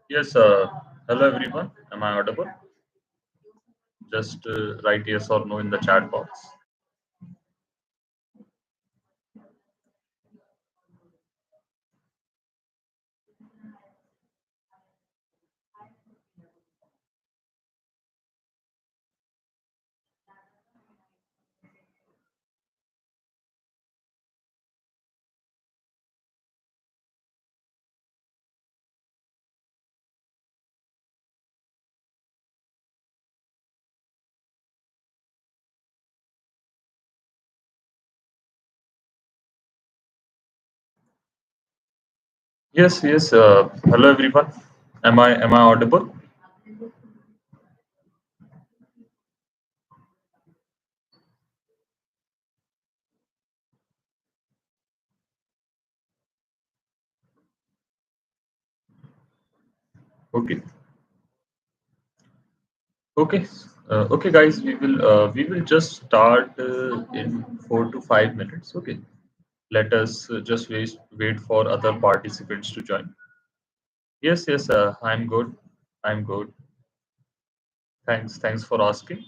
Yes, hello everyone. Am I audible? Just write yes or no in the chat box. Yes, yes. Hello everyone. Am I audible? Okay. Okay. Okay, guys. We will just start in 4 to 5 minutes. Okay. Let us just wait for other participants to join. Yes, yes. I'm good. I'm good. Thanks for asking.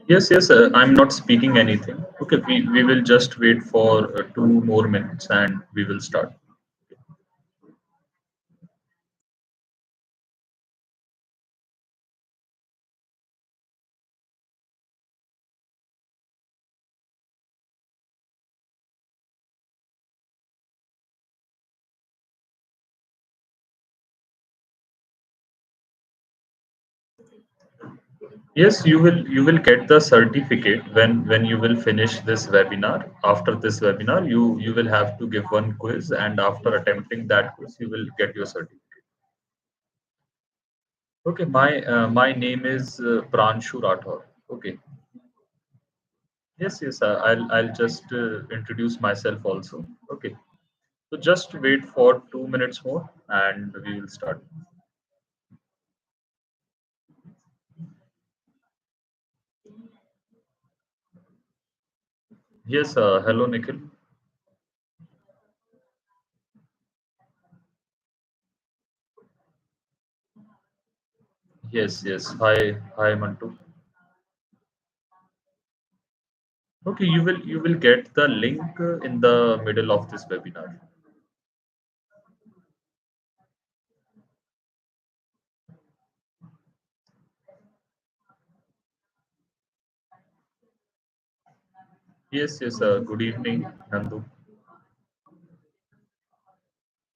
Yes, yes. I'm not speaking anything. Okay. We will just wait for 2 more minutes and we will start. Yes, you will get the certificate when you will finish this webinar. After this webinar, you will have to give one quiz, and after attempting that quiz, you will get your certificate. Okay, my name is Pranshu Rathor. Okay. Yes, yes. I'll just introduce myself also. Okay. So just wait for 2 minutes more, and we will start. Yes. Hello, Nikhil. Yes, yes. Hi, Mantu. Okay, you will get the link in the middle of this webinar. Yes, yes. Good evening, Nandu.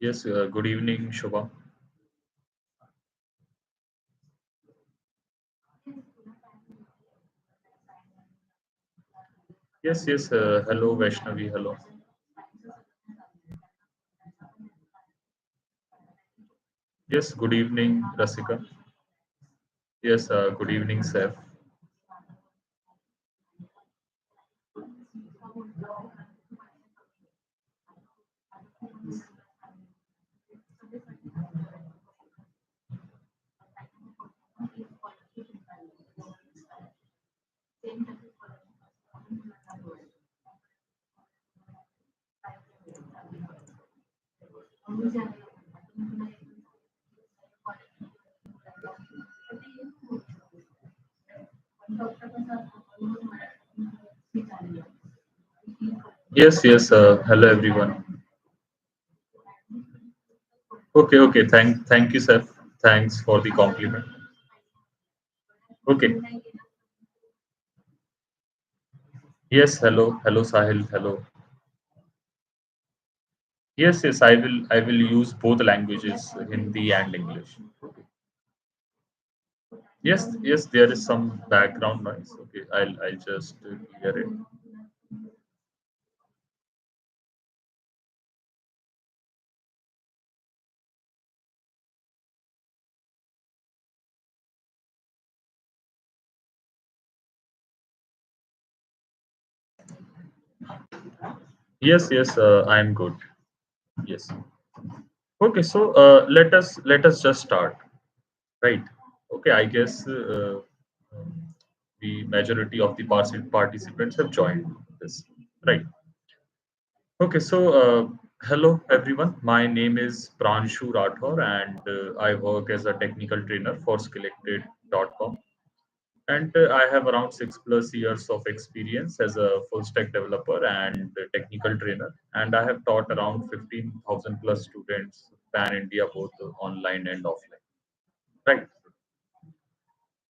Yes, good evening, Shubham. Yes, yes. Hello, Vaishnavi. Hello. Yes, good evening, Rasika. Yes, good evening, Seth. Yes, yes. Hello, everyone. Okay, okay. Thank you, sir. Thanks for the compliment. Okay. Yes, hello, hello, Sahil. Hello. Yes, yes. I will use both languages, Hindi and English. Yes, yes. There is some background noise. Okay, I'll just clear it. Yes, yes. I'm good. Yes. Okay. So let us just start. Right. Okay. I guess the majority of the participants have joined this. Right. Okay. So hello everyone. My name is Pranshu Rathor, and I work as a technical trainer for Skillected.com. And I have around 6+ years of experience as a full stack developer and a technical trainer. And I have taught around 15,000 plus students pan India, both online and offline. Right.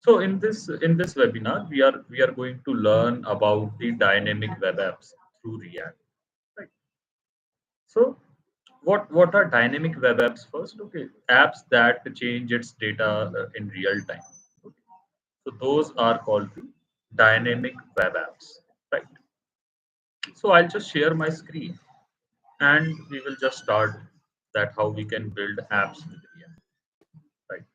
So in this webinar, we are going to learn about the dynamic web apps through React. Right. So what are dynamic web apps first? Okay, apps that change its data in real time. Okay. So those are called the dynamic web apps. Right. So I'll just share my screen and we will just start that how we can build apps with React. Right.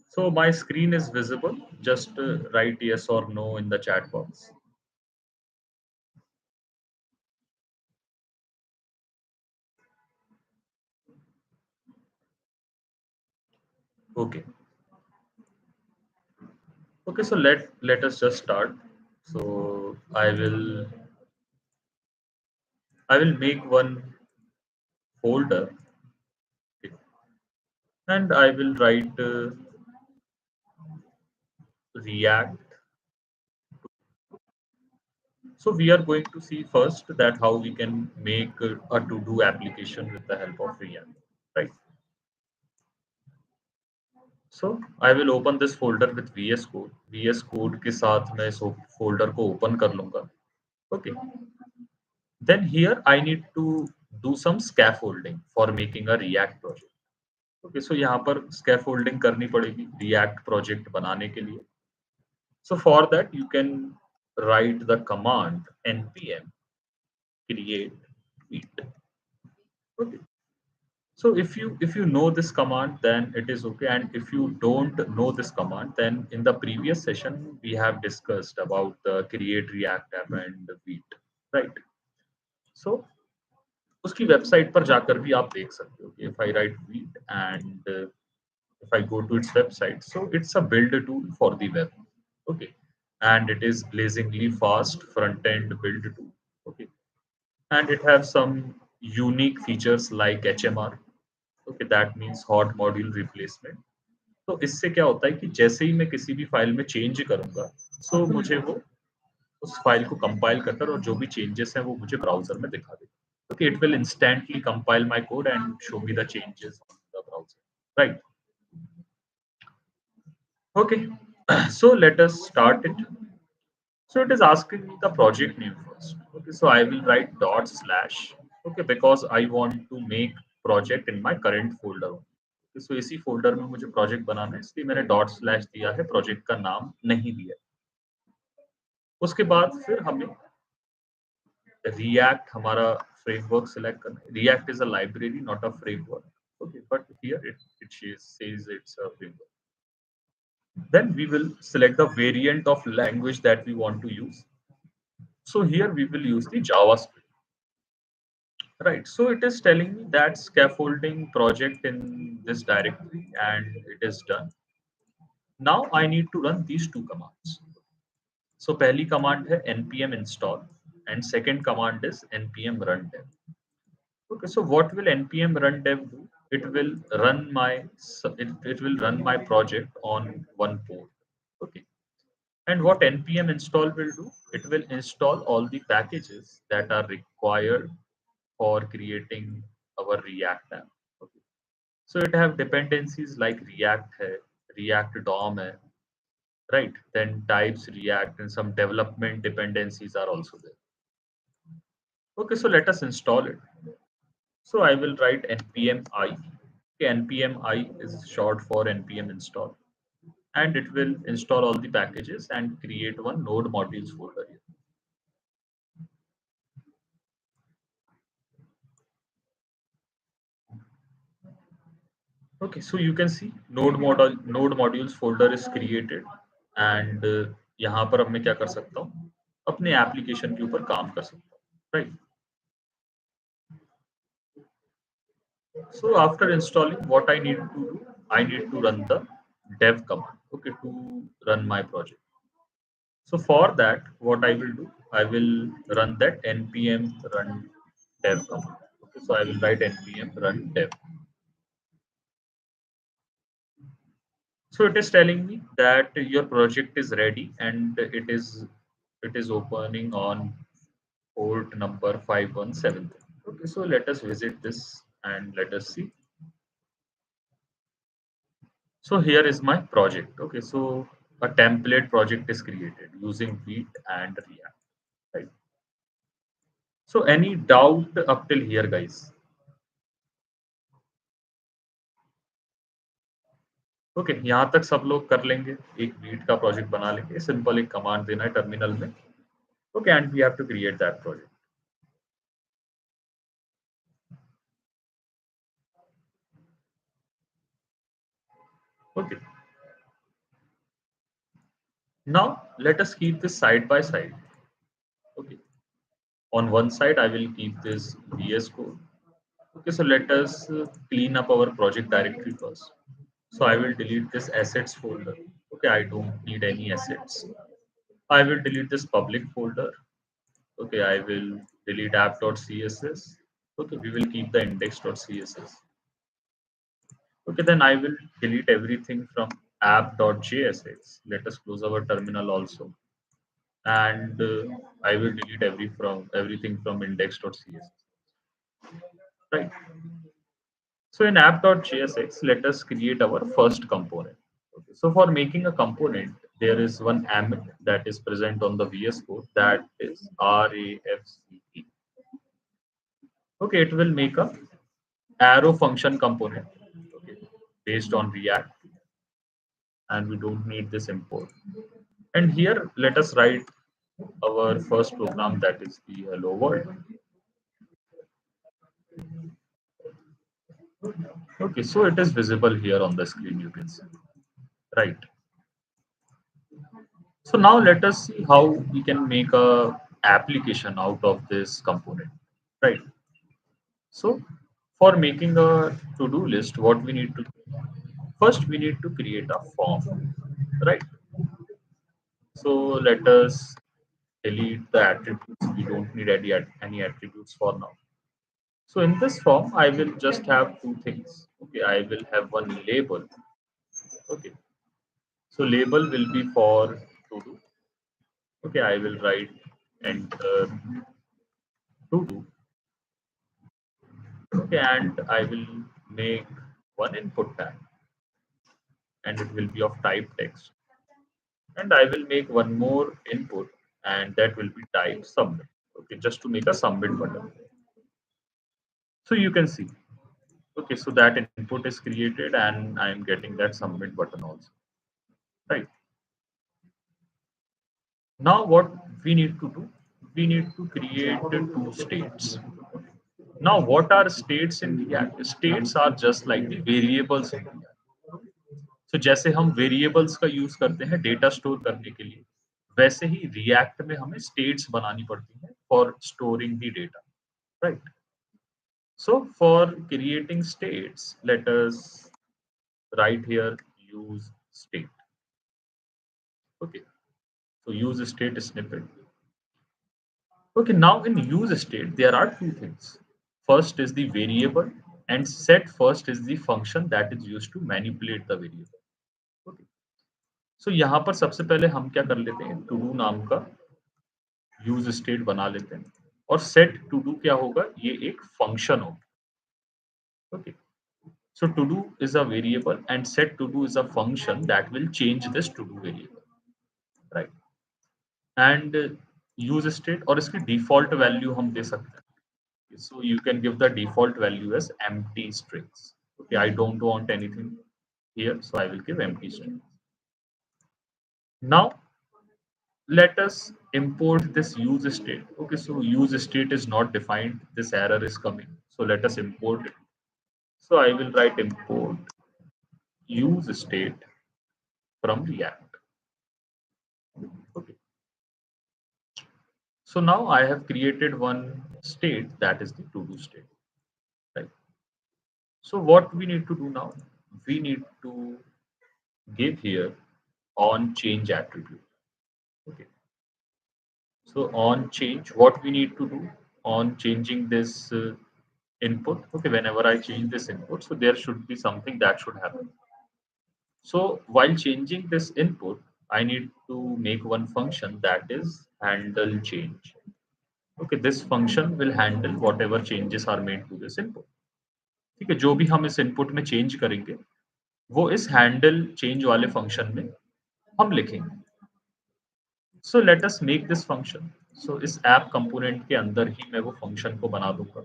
So my screen is visible. Just write yes or no in the chat box. Okay. Okay. So let us just start. So I will make one folder, okay, and I will write React. So we are going to see first that how we can make a to-do application with the help of React, right? So I will open this folder with VS Code. VS Code के साथ मैं इस folder को open कर लूँगा. Okay. Then here I need to do some scaffolding for making a React project. Okay, so यहाँ पर scaffolding करनी पड़ेगी React project बनाने के लिए. So for that you can write the command npm create tweet. Okay. So if you know this command, then it is okay. And if you don't know this command, then in the previous session we have discussed about the create React app and the Vite, right? So उसकी website पर जाकर भी आप देख सकते हो कि if I write Vite and if I go to its website, so it's a build tool for the web, okay, and it is blazingly fast front end build tool, okay, and it has some unique features like HMR. Okay that means hot module replacement. तो इससे क्या होता है कि जैसे ही मैं किसी भी फाइल में चेंज करूंगा, सो मुझे वो उस फाइल को कंपाइल कर और जो भी चेंजेस हैं वो मुझे ब्राउजर में दिखा देगा. Okay it will instantly compile my code and show me the changes on the browser, right? Okay. So let us start it. So it is asking me the project name first. Okay, so I will write dot slash. Okay, because I want to make project in my current folder. Okay, so इसी folder में मुझे project बनाना है इसलिए मैंने dot slash दिया है, project का नाम नहीं दिया है. उसके बाद फिर हमें React हमारा framework select करना है. React is a library, not a framework. Okay, but here it says it's a framework. Then we will select the variant of language that we want to use. So here we will use the JavaScript. Right. So it is telling me that scaffolding project in this directory and it is done. Now I need to run these two commands. So पहली command है npm install and second command is npm run dev. Okay. So what will npm run dev do? It will it will run my project on one port. Okay. And what npm install will do, it will install all the packages that are required for creating our React app. Okay. So it have dependencies like React hai, React DOM hai, right? Then types React and some development dependencies are also there. Okay, so let us install it. So I will write npm I. Okay, npm I is short for npm install, and it will install all the packages and create one node modules folder here. Okay, so you can see node modules folder is created, and यहाँ पर अब मैं क्या कर सकता हूँ, अपने application के ऊपर काम कर सकता हूँ, right? So after installing, what I need to do, I need to run the dev command, okay, to run my project. So for that, what I will do, I will run that npm run dev command. Okay, so I will write npm run dev. So it is telling me that your project is ready and it is opening on port number 517. Okay, so let us visit this and let us see. So here is my project. Okay, so a template project is created using Vite and React. Right. So any doubt up till here, guys? Okay, यहाँ तक सब लोग कर लेंगे, एक wheat का project बना लेंगे, सिंपल एक कमांड देना है टर्मिनल में. Okay, and we have to create that project. Okay, now let us keep this side by side. Okay, on one side I will keep this VS code. Okay, so let us clean up our project directory first. So I will delete this assets folder. Okay, I don't need any assets. I will delete this public folder. Okay, I will delete app.css. Okay, we will keep the index.css. Okay, then I will delete everything from app.jsx. Let us close our terminal also. And I will delete everything from index.css. Right. So in app.jsx, let us create our first component. Okay. So for making a component, there is one amit that is present on the VS Code, that is RAFCE. Okay, it will make a arrow function component, okay, based on React, and we don't need this import. And here, let us write our first program, that is the hello world. Okay, so it is visible here on the screen, you can see, right? So now let us see how we can make a application out of this component, right? So for making a to-do list, what we need to do? First, we need to create a form, right? So let us delete the attributes. We don't need any attributes for now. So in this form, I will just have two things. Okay, I will have one label. Okay, so label will be for to do. Okay, I will write enter to do. Okay, and I will make one input tag, and it will be of type text. And I will make one more input, and that will be type submit. Okay, just to make a submit button. So you can see. Okay, so that input is created, and I am getting that submit button also. Right. Now what we need to do? We need to create the two states. Now what are states in React? States are just like the variables in React. So जैसे हम variables का use करते हैं data store करने के लिए, वैसे ही react में हमें स्टेट्स बनानी पड़ती हैं for storing the data, right? So for creating states, let us write here use state. Okay, so use state snippet. Okay, now in use state, there are two things. First is the variable, and set first is the function that is used to manipulate the variable. Okay. सो यहाँ पर सबसे पहले हम क्या कर लेते हैं, to do नाम का यूज स्टेट बना लेते हैं और सेट टू डू क्या होगा, ये एक फंक्शन होगा। Okay, so to do is a variable and set to do is a function that will change this to do variable, right? And use state और इसकी default value हम दे सकते हैं, so you can give the default value as empty strings. Okay, I don't want anything here, so I will give empty strings. Now let us import this use state. Okay, so use state is not defined, this error is coming, so let us import it. So I will write import use state from React. Okay, so now I have created one state, that is the to do state, right? So what we need to do now, we need to give here on change attribute. Okay, so on change, what we need to do on changing this input. Okay, whenever I change this input, so there should be something that should happen. So while changing this input, I need to make one function that is handle change. Okay, this function will handle whatever changes are made to this input. ठीक है, जो भी हम इस input में change करेंगे वो इस हैंडल चेंज वाले फंक्शन में हम लिखेंगे। So let us make this function. So इस ऐप कंपोनेंट के अंदर ही मैं वो फंक्शन को बना दूंगा।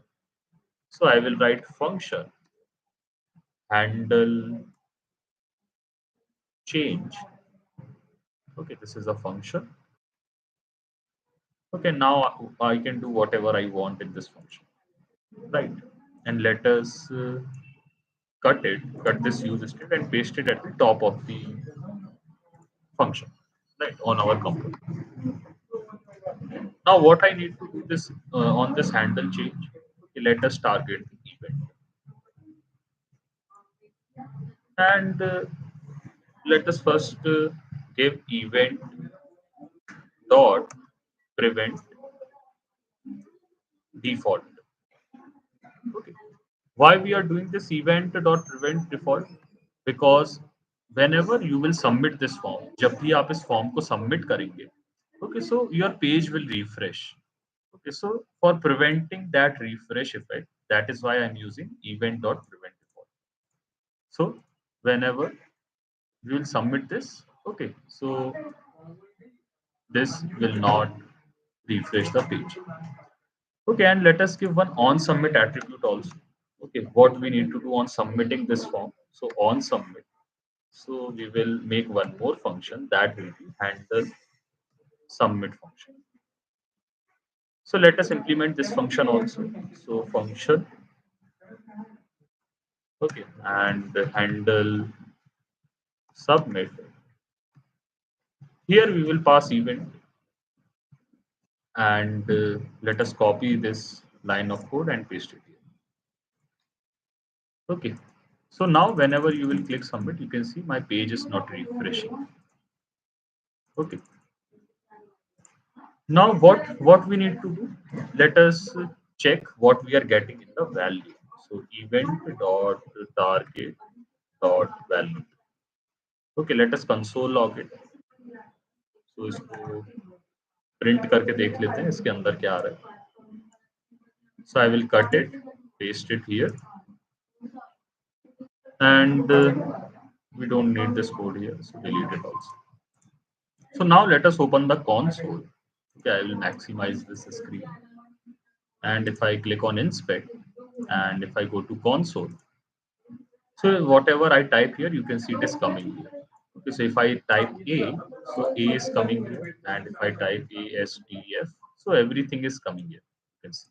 So I will write function handle change. Okay, this is a function. Okay, now I can do whatever I want in this function, right? And let us cut this use state and paste it at the top of the function, right, on our component. Now what I need to do this on this handle change, okay, let us target the event and let us first give event dot prevent default. Okay. Why we are doing this event dot prevent default? Because whenever you will submit this form, जब भी आप इस form को submit करेंगे, okay, so your page will refresh. Okay, so for preventing that refresh effect, that is why I'm using event dot prevent default. So whenever we will submit this, okay, so this will not refresh the page. Okay, and let us give one on submit attribute also. Okay, what we need to do on submitting this form. So on submit. So we will make one more function that will be handle submit function. So let us implement this function also. So function, okay, and handle submit. Here we will pass event and let us copy this line of code and paste it here. Okay, so now whenever you will click submit, you can see my page is not refreshing. Okay, now what we need to do, let us check what we are getting in the value. So event dot target dot value. Okay, let us console log it. So इसको print करके देख लेते हैं इसके अंदर क्या आ रहा है. So I will cut it, paste it here, and we don't need this code here, so delete it also. So now let us open the console. Okay, I will maximize this screen. And if I click on inspect and if I go to console, so whatever I type here, you can see it is coming here. Okay, so if I type A, so A is coming here, and if I type ASTF, so everything is coming here. You can see.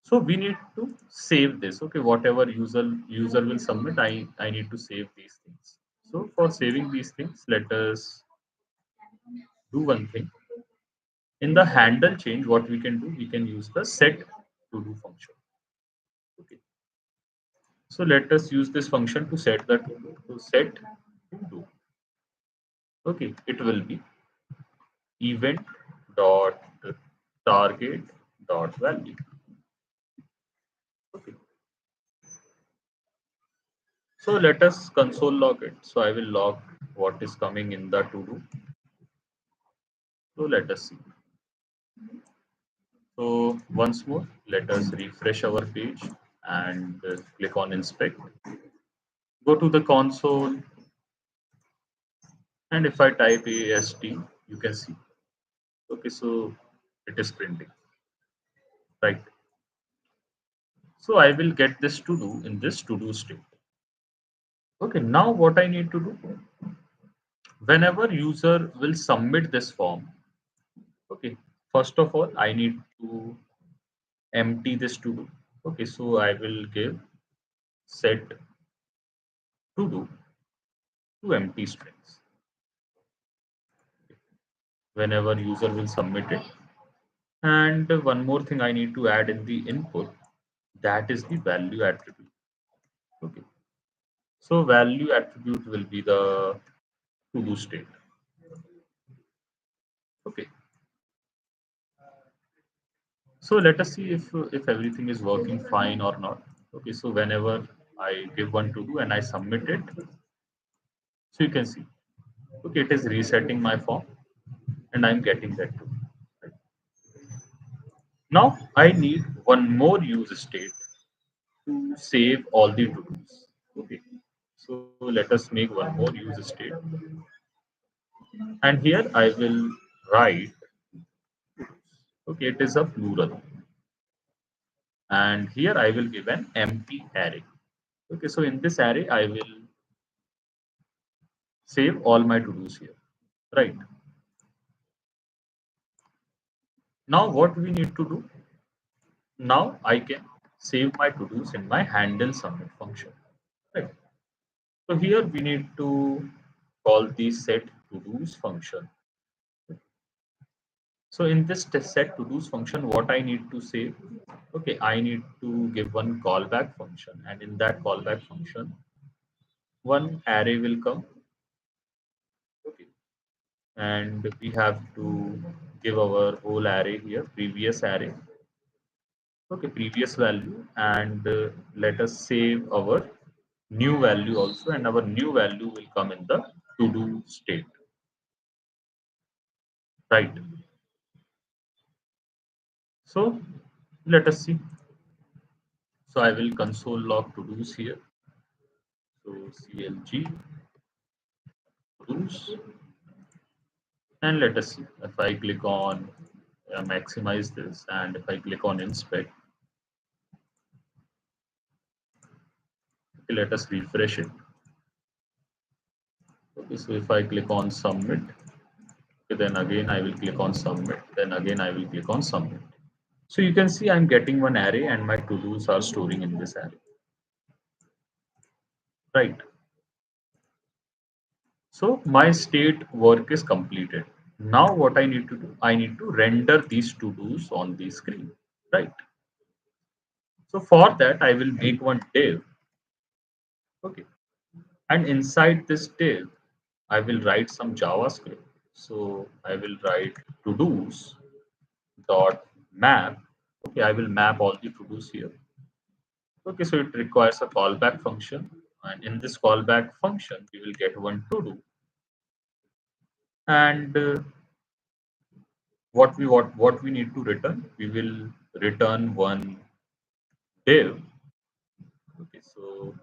So we need to save this. Okay, whatever user will submit, I need to save these things. So for saving these things, let us do one thing. In the handle change, what we can do, we can use the set to do function. Okay. So let us use this function to set the to do. So set to do. Okay, it will be event dot target dot value. Okay. So let us console log it. So I will log what is coming in the to do. So let us see. So once more, let us refresh our page and click on inspect. Go to the console, and if I type AST, you can see. Okay, so it is printing, right? So I will get this to do in this to do state. Okay, now what I need to do, whenever user will submit this form, okay, first of all, I need to empty this to do. Okay, so I will give set to do to empty strings whenever user will submit it. And one more thing I need to add in the input, that is the value attribute. Okay, so value attribute will be the to do state. Okay, so let us see if everything is working fine or not. Okay, so whenever I give one to do and I submit it, so you can see, okay, it is resetting my form and I'm getting that too. Right. Now I need one more use state to save all the to-dos. Okay, so let us make one more use state, and here I will write. Okay, it is a plural, and here I will give an empty array. Okay, so in this array I will save all my to-dos here. Right. Now what we need to do? Now I can save my to-dos in my handle submit function. Right. So here we need to call the set to-dos function. So in this set to-dos function, what I need to say, okay, I need to give one callback function, and in that callback function, one array will come. Okay, and we have to give our whole array here, previous array. Okay, previous value, and let us save our new value also, and our new value will come in the to-do state. Right. So let us see. So I will console log to-dos here. So CLG to-dos, and let us see. If I click on maximize this, and if I click on inspect, okay, let us refresh it. Okay, so if I click on submit, okay, then again I will click on submit, then again I will click on submit. So you can see I'm getting one array and my to-dos are storing in this array. Right. So my state work is completed. Now what I need to do, I need to render these to-dos on the screen. Right. So for that, I will make one div. Okay. And inside this div, I will write some JavaScript. So I will write to-dos dot map. Okay, I will map all the to-dos here. Okay, so it requires a callback function. And in this callback function, we will get one to-do. And what we need to return, we will return one div. Okay, so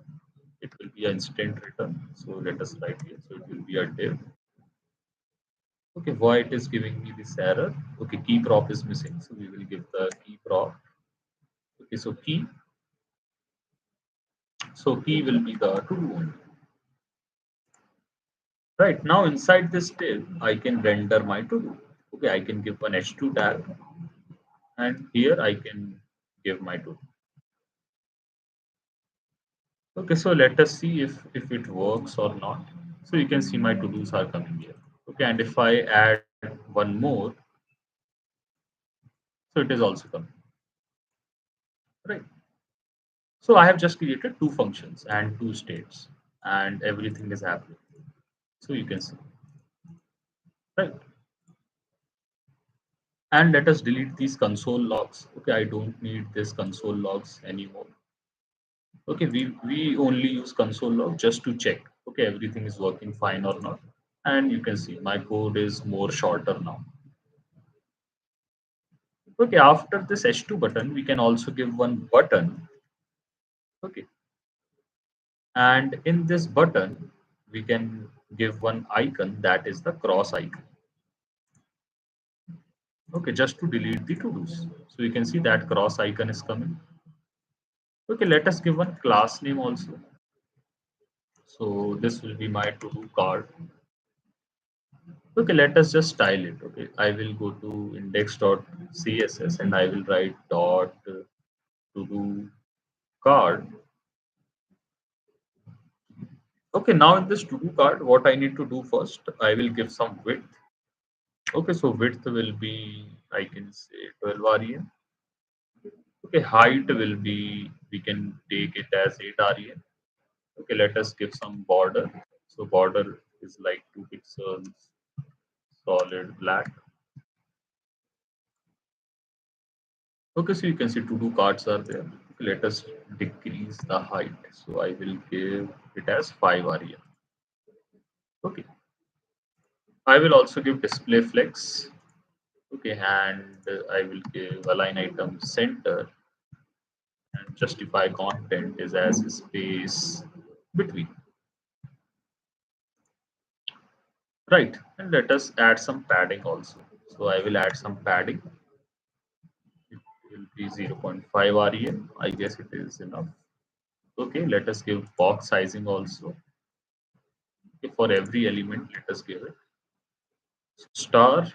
it will be an instant return. So let us write here. So it will be a div. Okay, why it is giving me this error? Okay, key prop is missing, so we will give the key prop. Okay, so key will be the to do only. Right now inside this div, I can render my to do. Okay, I can give one h2 tag, and here I can give my to do. Okay, so let us see if it works or not. So you can see my to dos are coming here. Okay, and if I add one more, so it is also coming. Right. So I have just created two functions and two states, and everything is happening. So you can see, right? And let us delete these console logs. Okay, I don't need this console logs anymore. Okay, we only use console log just to check. Okay, everything is working fine or not. And you can see my code is more shorter now. Okay, after this H2 button, we can also give one button. Okay, and in this button, we can give one icon, that is the cross icon. Okay, just to delete the to-dos. So you can see that cross icon is coming. Okay, let us give one class name also. So this will be my to-do card. Okay, let us just style it. Okay, I will go to index.css and I will write dot to-do card. Okay, now in this to-do card, what I need to do first, I will give some width. Okay, so width will be, I can say 12 REM. Okay, height will be, we can take it as 8 REM. Okay, let us give some border. So border is like 2 pixels, solid black. Okay, so you can see to-do cards are there. Let us decrease the height. So I will give it as 5 REM. Okay, I will also give display flex. Okay, and I will give align item center and justify content is as space between. Right, and let us add some padding also. So I will add some padding. It will be 0.5 REM. I guess it is enough. Okay, let us give box sizing also. Okay, for every element, let us give it star,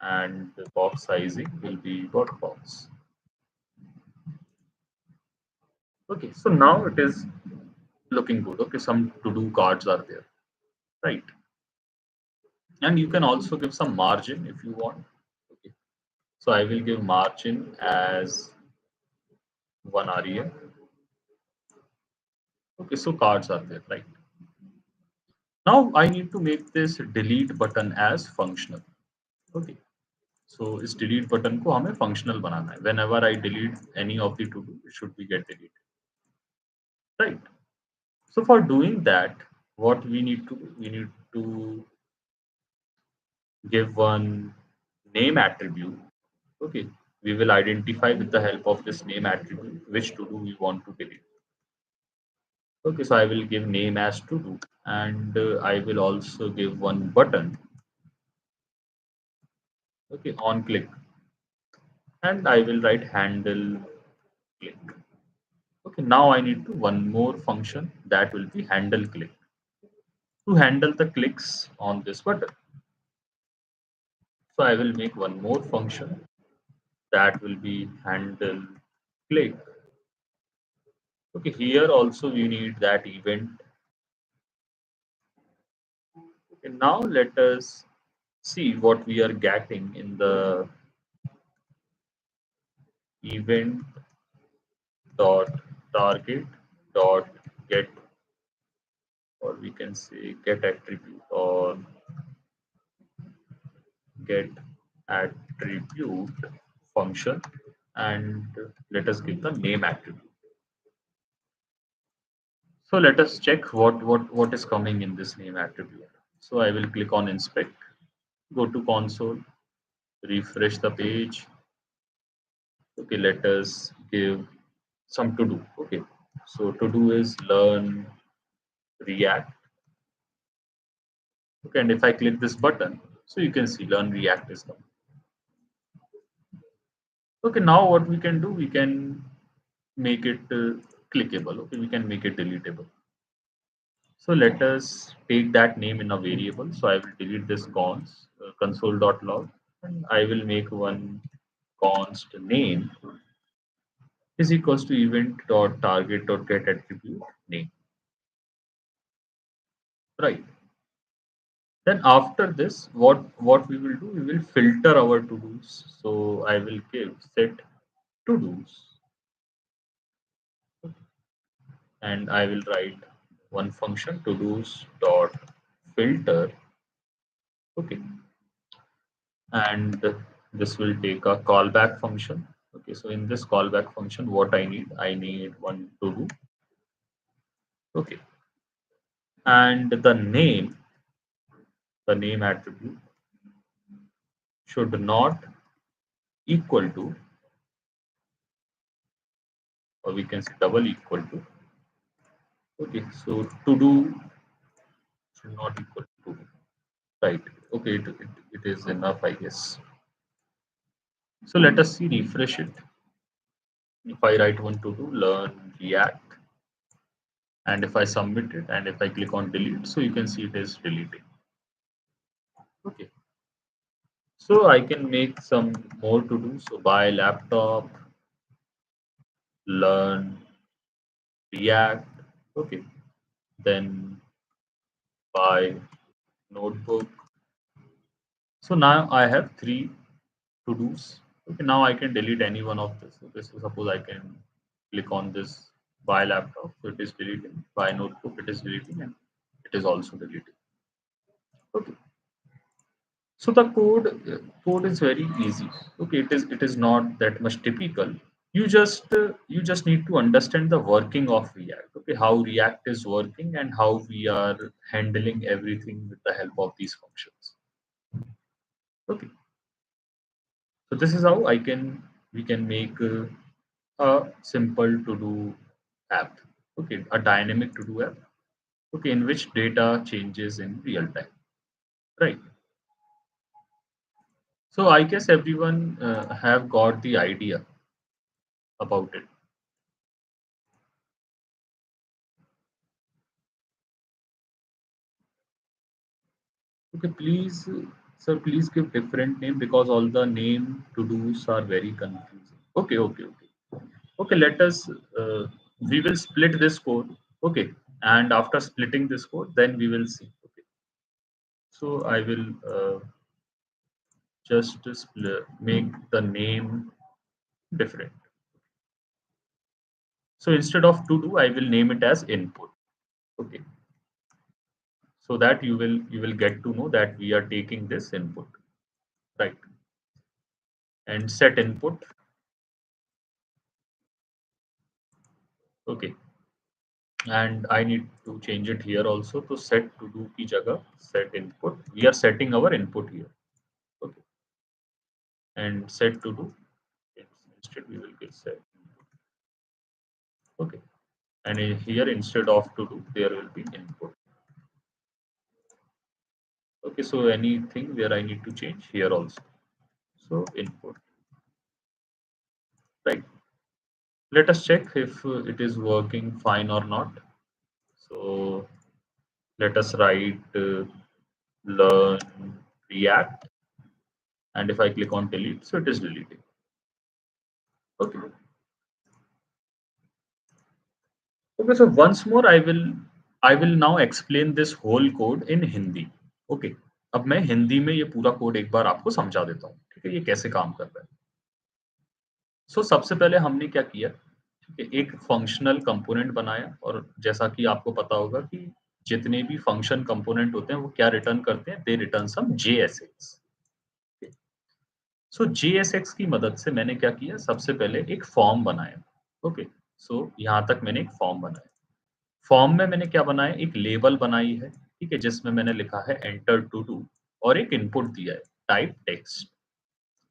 and the box sizing will be dot box. Okay, so now it is looking good. Okay, some to do cards are there, right? And you can also give some margin if you want. Okay, so I will give margin as 1 REM. Okay, so cards are there, right? Now I need to make this delete button as functional. Okay, so इस delete button को हमें functional बनाना है. Whenever I delete any of the to do, it should be get deleted, right? So for doing that, what we need to do, we need to give one name attribute. Okay, we will identify with the help of this name attribute which to do we want to delete. Okay, so I will give name as to do, and I will also give one button. Okay, on click, and I will write handle click. Okay, now I need to one more function that will be handle click to handle the clicks on this button. So I will make one more function that will be handle click. Okay, here also we need that event. Okay, now let us see what we are getting in the event dot target dot get, or we can say get attribute or get attribute function, and let us give the name attribute. So let us check what is coming in this name attribute. So I will click on inspect, go to console, refresh the page. Okay, let us give some to do. Okay, so to do is learn React. Okay, and if I click this button, so you can see learn React is done. Okay, now what we can do, we can make it clickable. Okay, we can make it deletable. So let us take that name in a variable. So I will delete this console.log, and I will make one const name is equals to event.target.get attribute name. Right. Then after this, what we will do, we will filter our to dos. So I will give set to dos, and I will write one function to dos dot filter. Okay, and this will take a callback function. Okay, so in this callback function, what I need one to do. Okay, and the name attribute should not equal to, or we can say double equal to. Okay, so to do should not equal to, right? Okay, it is enough, I guess. So let us see, refresh it. If I write one to do learn React, and if I submit it, and if I click on delete, so you can see it is deleting. Okay, so I can make some more to do. So buy laptop, learn React. Okay, then buy notebook. So now I have three to dos. Okay, now I can delete any one of this. Okay, so suppose I can click on this buy laptop, so it is deleting. Buy notebook, it is deleting, and it is also deleting. Okay, so the code is very easy. Okay, it is not that much typical. You just need to understand the working of React. Okay, how React is working and how we are handling everything with the help of these functions. Okay, so this is how we can make a simple to do app. Okay, a dynamic to do app. Okay, in which data changes in real time, right? So I guess everyone have got the idea about it. Okay, please, sir, please give different name because all the name to dos are very confusing. Okay, okay, okay. Okay, let us, we will split this code. Okay, and after splitting this code, then we will see. Okay, so I will just make the name different. So instead of to do, I will name it as input. Okay, so that you will get to know that we are taking this input, right? And set input. Okay, and I need to change it here also to set to do ki jagah set input. We are setting our input here. Okay, and set to do. Instead we will get set. Okay, and here instead of to do there will be input. Okay, so anything where I need to change here also. So input, right? Let us check if it is working fine or not. So let us write learn React, and if I click on delete, so it is deleting. Okay. Okay, so once more I will now explain this whole code in Hindi. Okay. अब मैं हिंदी में ये पूरा code एक बार आपको समझा देता हूँ, ठीक है, ये कैसे काम कर रहा है। सो सबसे पहले हमने क्या किया, ठीक है, एक फंक्शनल कंपोनेंट बनाया, और जैसा कि आपको पता होगा कि जितने भी फंक्शन कंपोनेंट होते हैं वो क्या रिटर्न करते हैं, दे रिटर्न सम JSX। सो JSX की मदद से मैंने क्या किया, सबसे पहले एक फॉर्म बनाया। ओके, सो यहाँ तक मैंने एक फॉर्म बनाया। फॉर्म में मैंने क्या बनाया, एक लेबल बनाई है, ठीक है, जिसमें मैंने लिखा है एंटर टू डू, और एक इनपुट दिया है टाइप टेक्स्ट,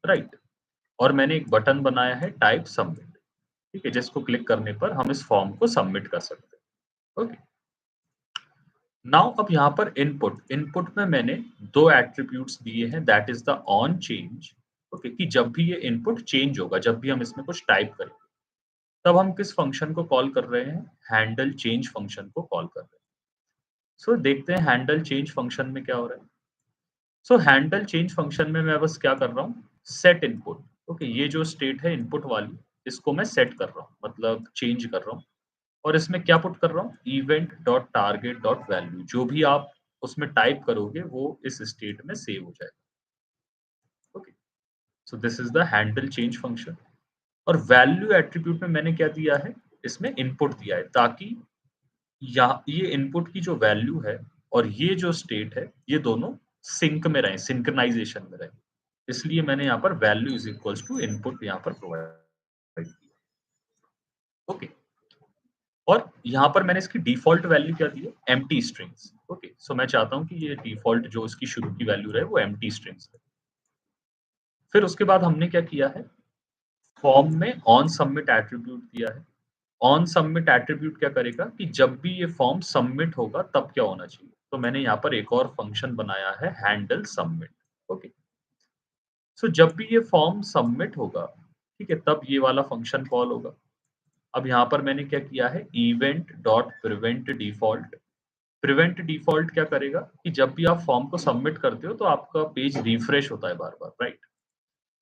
राइट। और मैंने एक बटन बनाया है टाइप सबमिट, ठीक है, जिसको क्लिक करने पर हम इस फॉर्म को सबमिट कर सकते हैं। ओके, नाउ अब यहाँ पर इनपुट इनपुट में मैंने दो एट्रीब्यूट्स दिए हैं, that is the on change. Okay, कि जब भी ये इनपुट चेंज होगा, जब भी हम इसमें कुछ टाइप करेंगे, तब हम किस फंक्शन को कॉल कर रहे हैं, हैंडल चेंज फंक्शन को कॉल कर रहे हैं। सो देखते हैं हैंडल चेंज फंक्शन में क्या हो रहा है। सो हैंडल चेंज फंक्शन में मैं बस क्या कर रहा हूँ, सेट इनपुट। ओके, ये जो स्टेट है इनपुट वाली, इसको मैं सेट कर रहा हूँ, मतलब चेंज कर रहा हूँ। और इसमें क्या पुट कर रहा हूँ, event dot target dot value, जो भी आप उसमें टाइप करोगे वो इस स्टेट में सेव हो जाएगा। Okay, so this is the handle change function. और वैल्यू एट्रीब्यूट में मैंने क्या दिया है, इसमें इनपुट दिया है, ताकि ये इनपुट की जो वैल्यू है और ये जो स्टेट है, ये दोनों सिंक में रहे, सिंक्रोनाइजेशन में रहे। इसलिए मैंने यहाँ पर value is equals to input यहाँ पर प्रोवाइड किया। ओके, और यहाँ पर मैंने इसकी डिफ़ॉल्ट वैल्यू क्या दी है? Empty strings. ओके, सो मैं चाहता हूँ कि ये डिफ़ॉल्ट जो इसकी शुरू की वैल्यू रहे वो एम्प्टी स्ट्रिंग्स है। फिर उसके बाद हमने क्या किया है? फॉर्म में ऑन सबमिट एट्रीब्यूट दिया है। ऑन सबमिट एट्रीब्यूट क्या करेगा कि जब भी ये फॉर्म सबमिट होगा तब क्या होना चाहिए? तो मैंने यहाँ पर एक और फंक्शन बनाया है हैंडल सबमिट। ओके, सो जब भी ये फॉर्म सबमिट होगा, ठीक है, तब ये वाला फंक्शन कॉल होगा। अब यहाँ पर मैंने क्या किया है? Event dot prevent default. Prevent default क्या करेगा कि जब भी आप फॉर्म को सबमिट करते हो तो आपका पेज रिफ्रेश होता है बार-बार, राइट?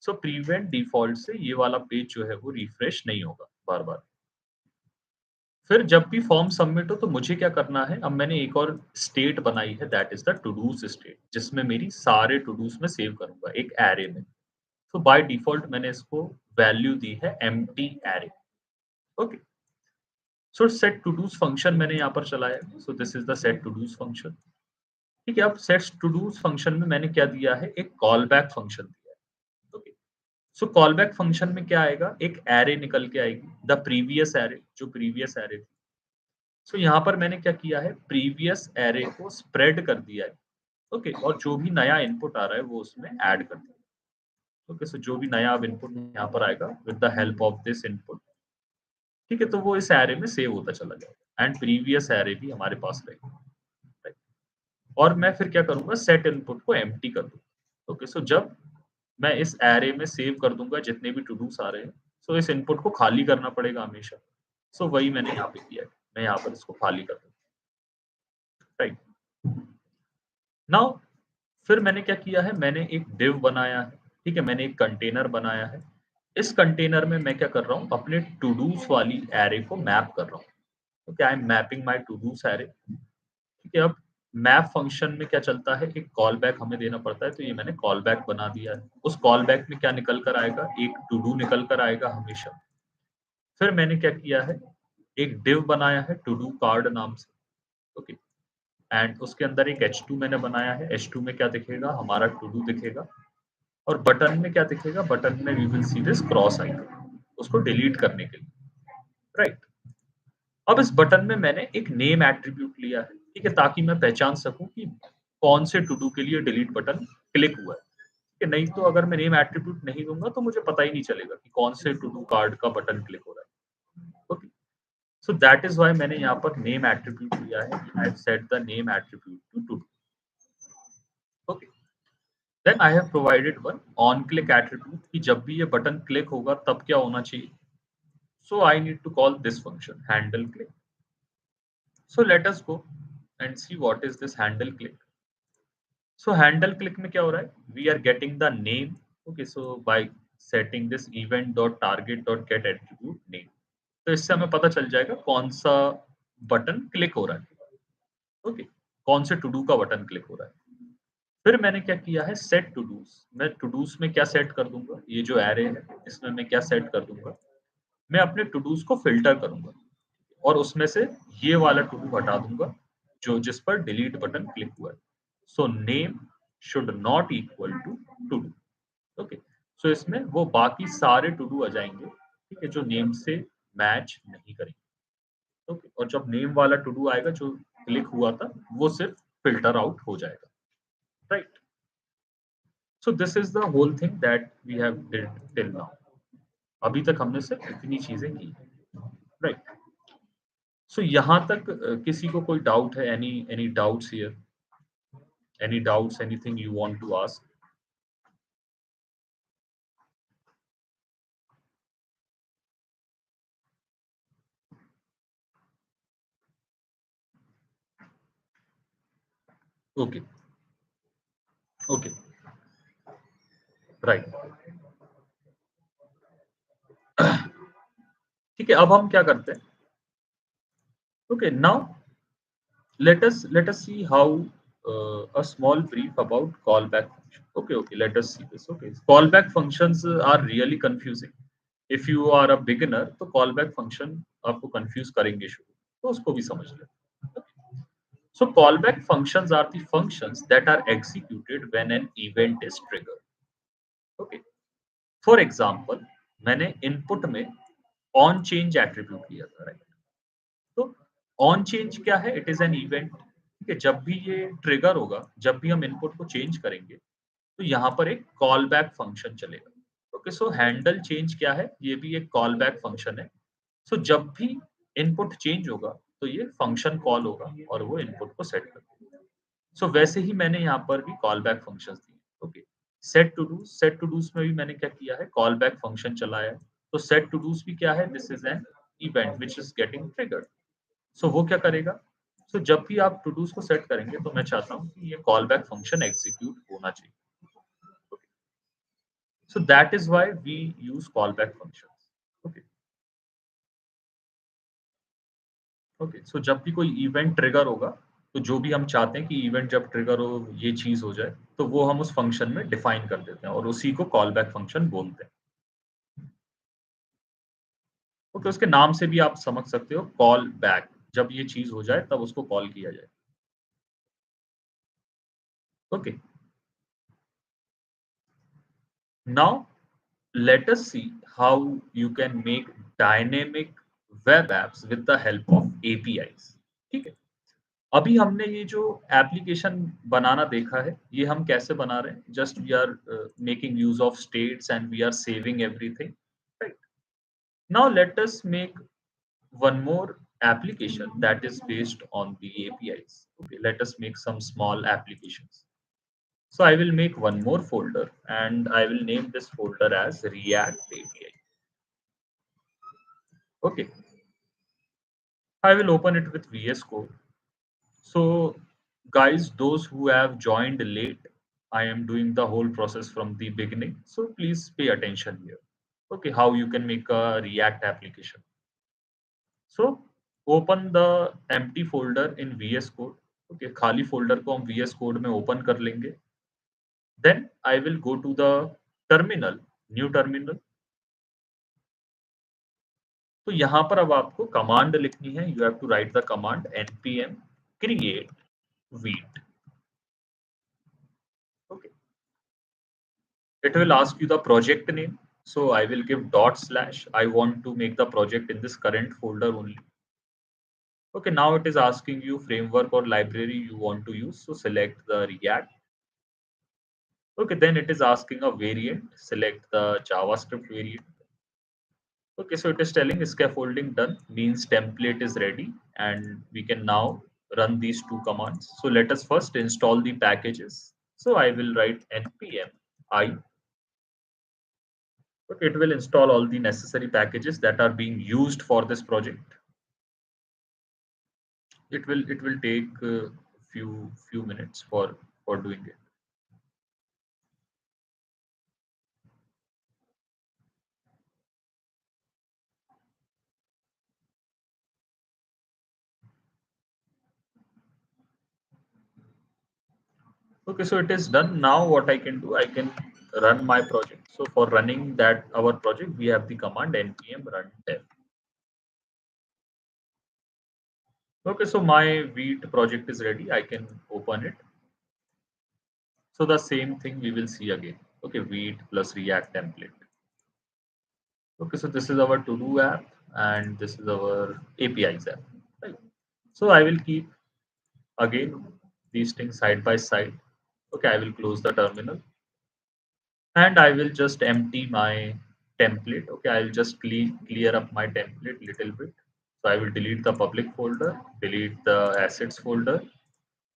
सो प्रिवेंट डिफ़ॉल्ट से ये वाला पेज जो है वो रिफ्रेश नहीं होगा बार-बार। फिर जब भी फॉर्म सबमिट हो तो मुझे क्या करना है? अब मैंने एक और स्टेट बनाई है that is the to dos state जिसमें मेरी सारे टू डूज़ मैं सेव करूँगा एक एरे में। तो बाय डिफ़ॉल्ट मैंने इसको वैल्यू दी है empty array. Okay, so set to dos function मैंने यहाँ पर चलाया है। So this is the set to dos function. ठीक है, अब सेट टू डूज़ फंक्शन में मैंने क्या दिया है? एक कॉल बैक फंक्शन दिया है। ओके, सो कॉल बैक फंक्शन में क्या आएगा? एक एरे निकल के आएगी, द प्रीवियस एरे जो प्रीवियस एरे थी। सो यहाँ पर मैंने क्या किया है? प्रीवियस एरे को स्प्रेड कर दिया है। ओके, और जो भी नया इनपुट आ रहा है वो उसमें ऐड कर दिया। ओके, सो जो भी नया अब इनपुट यहाँ पर आएगा with the help of this input, ठीक है, तो वो इस एरे में सेव होता चला जाएगा एंड प्रीवियस एरे भी हमारे पास रहेगा, राइट? और मैं फिर क्या करूँगा? सेट इनपुट को एम्प्टी कर दूँगा। ओके, सो जब मैं इस एरे में सेव कर दूँगा जितने भी टू डूज़ आ रहे हैं, सो इस इनपुट को खाली करना पड़ेगा हमेशा। सो वही मैंने यहाँ पे किया है। मैं यहाँ पर इसको खाली कर दूँगा, राइट? नाउ फिर मैंने क्या किया है? मैंने एक डिव बनाया है, ठीक है? मैंने एक कंटेनर बनाया है। इस कंटेनर में मैं क्या कर रहा हूँ? अपने टू डूज़ वाली एरे को मैप कर रहा हूँ। Okay, I am mapping my to dos array. ठीक है, अब मैप फंक्शन में क्या चलता है? एक कॉल बैक हमें देना पड़ता है, तो ये मैंने कॉल बैक बना दिया है। उस कॉल बैक में क्या निकल कर आएगा? एक टू डू निकल कर आएगा हमेशा। फिर मैंने क्या किया है? एक डिव बनाया है टू डू कार्ड नाम से। ओके, एंड उसके अंदर एक H2 मैंने बनाया है। H2 में क्या दिखेगा? हमारा टू डू दिखेगा। और बटन में क्या दिखेगा? बटन में we will see this cross icon, उसको डिलीट करने के लिए, राइट? अब इस बटन में मैंने एक नेम एट्रीब्यूट लिया है, ठीक है? ताकि मैं पहचान सकूँ कि कौन से टू डू के लिए डिलीट बटन क्लिक हुआ है, ठीक है? नहीं तो अगर मैं नेम एट्रीब्यूट नहीं दूँगा तो मुझे पता ही नहीं चलेगा कि कौन से टू डू कार्ड का बटन क्लिक हो रहा है। Okay, so that is why मैंने यहाँ पर नेम एट्रीब्यूट लिया है। I have set the name attribute to to do. Okay, then I have provided one on click attribute कि जब भी ये बटन क्लिक होगा तब क्या होना चाहिए? So I need to call this function handle click. So let us go and see what is this handle click. So handle click में क्या हो रहा है? We are getting the name. Okay, so by setting this event dot target dot get attribute name. तो इससे हमें पता चल जाएगा कौन सा बटन क्लिक हो रहा है। ओके, कौन से टू डू का बटन क्लिक हो रहा है। फिर मैंने क्या किया है? Set to dos. मैं टू डूज में क्या सेट कर दूंगा? ये जो एरे है इसमें मैं क्या सेट कर दूंगा? मैं अपने टू डूज को फिल्टर करूंगा और उसमें से ये वाला टू डू हटा दूंगा जो जिस पर डिलीट बटन क्लिक हुआ है। So name should not equal to to do. Okay, so इसमें वो बाकी सारे टू डू आ जाएंगे, ठीक है, जो नेम से मैच नहीं करेंगे। ओके, और जब नेम वाला टू डू आएगा जो क्लिक हुआ था वो सिर्फ फिल्टर आउट हो जाएगा, right? So this is the whole thing that we have did till now. अभी तक हमने सिर्फ इतनी चीजें की, राइट? सो यहाँ तक किसी को कोई डाउट है? Any doubts here? Any doubts, anything you want to ask? Okay, okay, right. ठीक है, अब हम क्या करते हैं? Okay, now let us see how a small brief about callback function. Okay, okay, let us see this. Okay, callback functions are really confusing. If you are a beginner, तो callback function आपको confuse करेंगे शुरू, तो उसको भी समझ लें. Okay. So callback functions are the functions that are executed when an event is triggered. Okay. For example मैंने इनपुट में ऑन चेंज एट्रीब्यूट लिया था, राइट? तो ऑन चेंज क्या है? It is an event. ठीक है, जब भी ये ट्रिगर होगा, जब भी हम इनपुट को चेंज करेंगे, तो यहाँ पर एक कॉल बैक फंक्शन चलेगा। ओके, सो हैंडल चेंज क्या है? ये भी एक कॉल बैक फंक्शन है। सो जब भी इनपुट चेंज होगा, तो ये फंक्शन कॉल होगा और वो इनपुट को सेट कर देगा। सो वैसे ही मैंने यहाँ पर भी कॉल बैक फंक्शंस दिए। ओके, सेट टू डूज़ में भी मैंने क्या किया है? कॉल बैक फंक्शन चलाया है। तो सेट टू डूज़ भी क्या है? This is an event which is getting triggered. So वो क्या करेगा? सो जब भी आप टू डूज़ को सेट करेंगे, तो मैं चाहता हूँ कि ये कॉल बैक फंक्शन एग्जीक्यूट होना चाहिए। Okay, so that is why we use callback functions. Okay, okay, so जब भी कोई इवेंट ट्रिगर होगा, तो जो भी हम चाहते हैं कि इवेंट जब ट्रिगर हो, ये चीज़ हो जाए, तो वो हम उस फंक्शन में डिफाइन कर देते हैं और उसी को कॉल बैक फंक्शन बोलते हैं। ओके, उसके नाम से भी आप समझ सकते हो, कॉल बैक। जब ये चीज़ हो जाए, तब उसको कॉल किया जाए। Okay, now let us see how you can make dynamic web apps with the help of APIs। ठीक है, अभी हमने ये जो एप्लीकेशन बनाना देखा है, ये हम कैसे बना रहे हैं? Just we are making use of states and we are saving everything, right? Now let us make one more application that is based on the APIs। Okay, let us make some small applications. So I will make one more folder and I will name this folder as React API. Okay, I will open it with VS Code. So, guys, those who have joined late, I am doing the whole process from the beginning. So please pay attention here. Okay, how you can make a React application. So open the empty folder in VS Code. Okay, खाली folder को हम VS Code में open कर लेंगे. Then I will go to the terminal, new terminal. तो यहाँ पर अब आपको कमांड लिखनी है. You have to write the command npm create wheat. Okay. It will ask you the project name. So I will give dot slash. I want to make the project in this current folder only. Okay, now it is asking you framework or library you want to use. So select the React. Okay, then it is asking a variant. Select the JavaScript variant. Okay, so it is telling scaffolding done, means template is ready, and we can now run these two commands. So let us first install the packages. So I will write npm I. Okay, it will install all the necessary packages that are being used for this project. It will take few minutes for doing it. Okay, so it is done. Now what I can do, I can run my project. So for running that our project, we have the command npm run dev. Okay, so my Vite project is ready. I can open it. So the same thing we will see again. Okay, Vite plus React template. Okay, so this is our to-do app and this is our APIs app. Right. So I will keep again these things side by side. Okay, I will close the terminal and I will just empty my template. Okay, I'll just clear up my template little bit. So I will delete the public folder, delete the assets folder,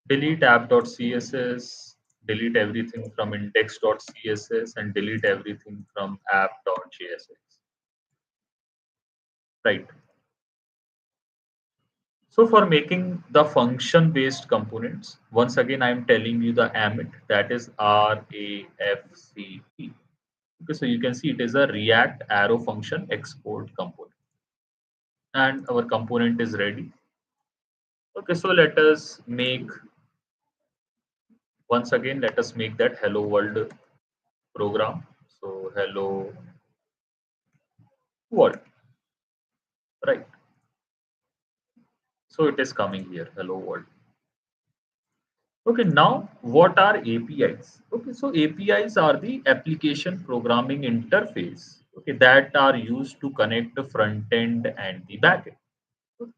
delete app.css, delete everything from index.css, and delete everything from app.jsx. Right. So for making the function-based components, once again, I'm telling you the amit, that is RAFCP. Okay, so you can see it is a React arrow function export component. And our component is ready. Okay, so let us make, once again, let us make that hello world program. So hello world, right? So it is coming here, hello world. Okay, now what are APIs? Okay, so APIs are the application programming interface, okay, that are used to connect the front end and the back end.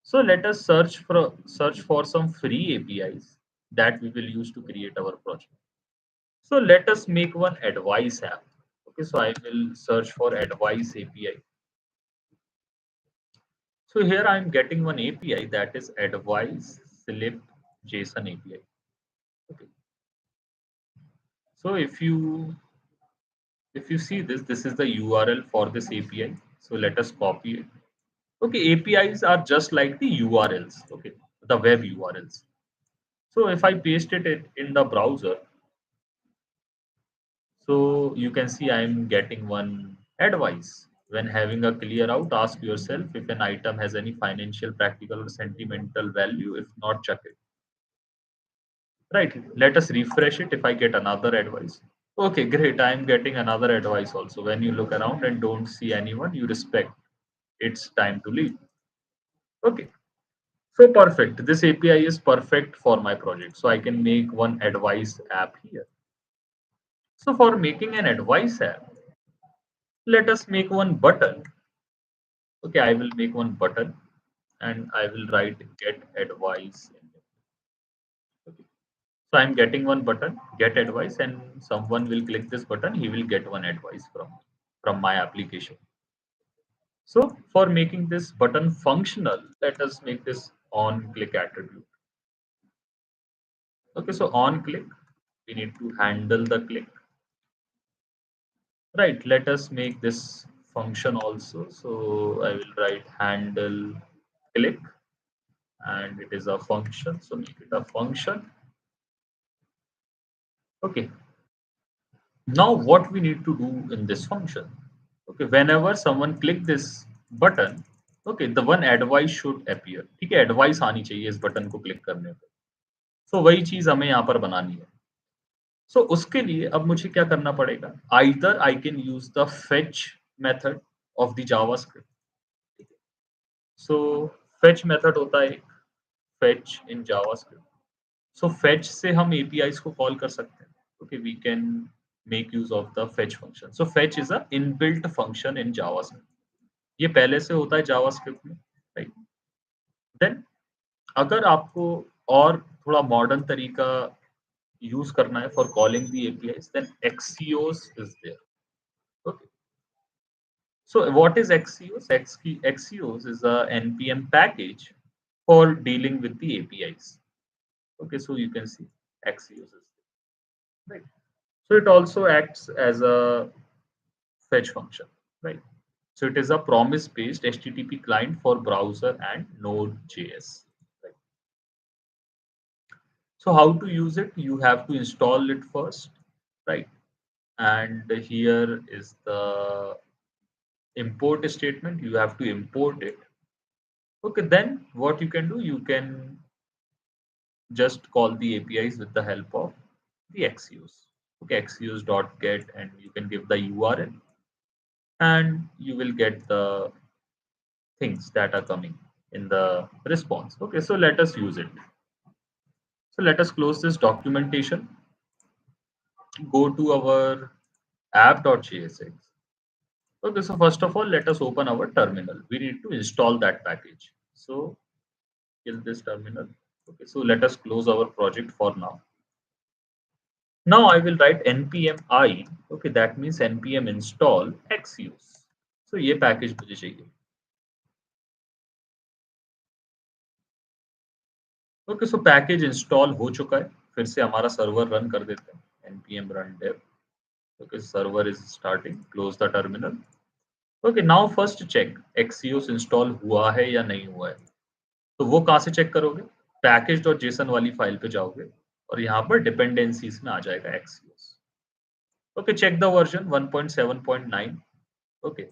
So let us search for some free APIs that we will use to create our project. So let us make one advice app. Okay, so I will search for advice API. So here I am getting one API that is advice slip JSON API. Okay. So if you see this, this is the URL for this API. So let us copy it. Okay, APIs are just like the URLs. Okay, the web URLs. So if I paste it in the browser, so you can see I'm getting one advice. When having a clear out, ask yourself if an item has any financial, practical, or sentimental value. If not, check it. Right. Let us refresh it if I get another advice. Okay, great. I'm getting another advice also. When you look around and don't see anyone you respect, it's time to leave. Okay. So perfect. This API is perfect for my project. So I can make one advice app here. So for making an advice app, let us make one button. Okay, I will make one button and I will write get advice. Okay. So I'm getting one button, get advice, and someone will click this button, he will get one advice from my application. So for making this button functional, let us make this on click attribute. Okay, so on click, we need to handle the click. Right, let us make this function also. So I will write handle click and it is a function. So make it a function. Okay, now what we need to do in this function? Okay, whenever someone click this button, okay, the one advice should appear. ठीक है, advice आनी चाहिए इस button को click करने पे. So वही चीज हमें यहाँ पर बनानी है. So उसके लिए अब मुझे क्या करना पड़ेगा? Either I can use the fetch method of the JavaScript. So fetch method होता है fetch in JavaScript. So fetch से हम APIs को call कर सकते हैं. Okay, we can make use of the fetch function. So fetch is a inbuilt function in JavaScript. ये पहले से होता है JavaScript में, right? Then अगर आपको और थोड़ा मॉडर्न तरीका यूज करना है for calling the APIs, then Axios is there. Okay. So what is Axios? Axios is a npm package for dealing with the APIs. Okay, so you can see Axios is there, right. So it also acts as a fetch function, right. So it is a promise-based HTTP client for browser and Node.js. Right. So how to use it? You have to install it first, right? And here is the import statement. You have to import it. Okay, then what you can do? You can just call the APIs with the help of the Axios. Okay, axios.get, and you can give the URL, and you will get the things that are coming in the response. Okay, so let us use it. So let us close this documentation, go to our app.jsx. Okay, so first of all, let us open our terminal. We need to install that package. So kill this terminal. Okay, so let us close our project for now. Now I will write npm I. Okay, that means npm install Axios. So ये package मुझे चाहिए. Okay, so package install हो चुका है. फिर से हमारा server run कर देते हैं. npm run dev. Okay, server is starting. Close the terminal. Okay, now first check Axios install हुआ है या नहीं हुआ है. तो वो कहाँ से चेक करोगे? package.json वाली फाइल पे जाओगे और यहाँ पर डिपेंडेंसीज में आ जाएगा Axios. Okay, check the version 1.7.9. Okay,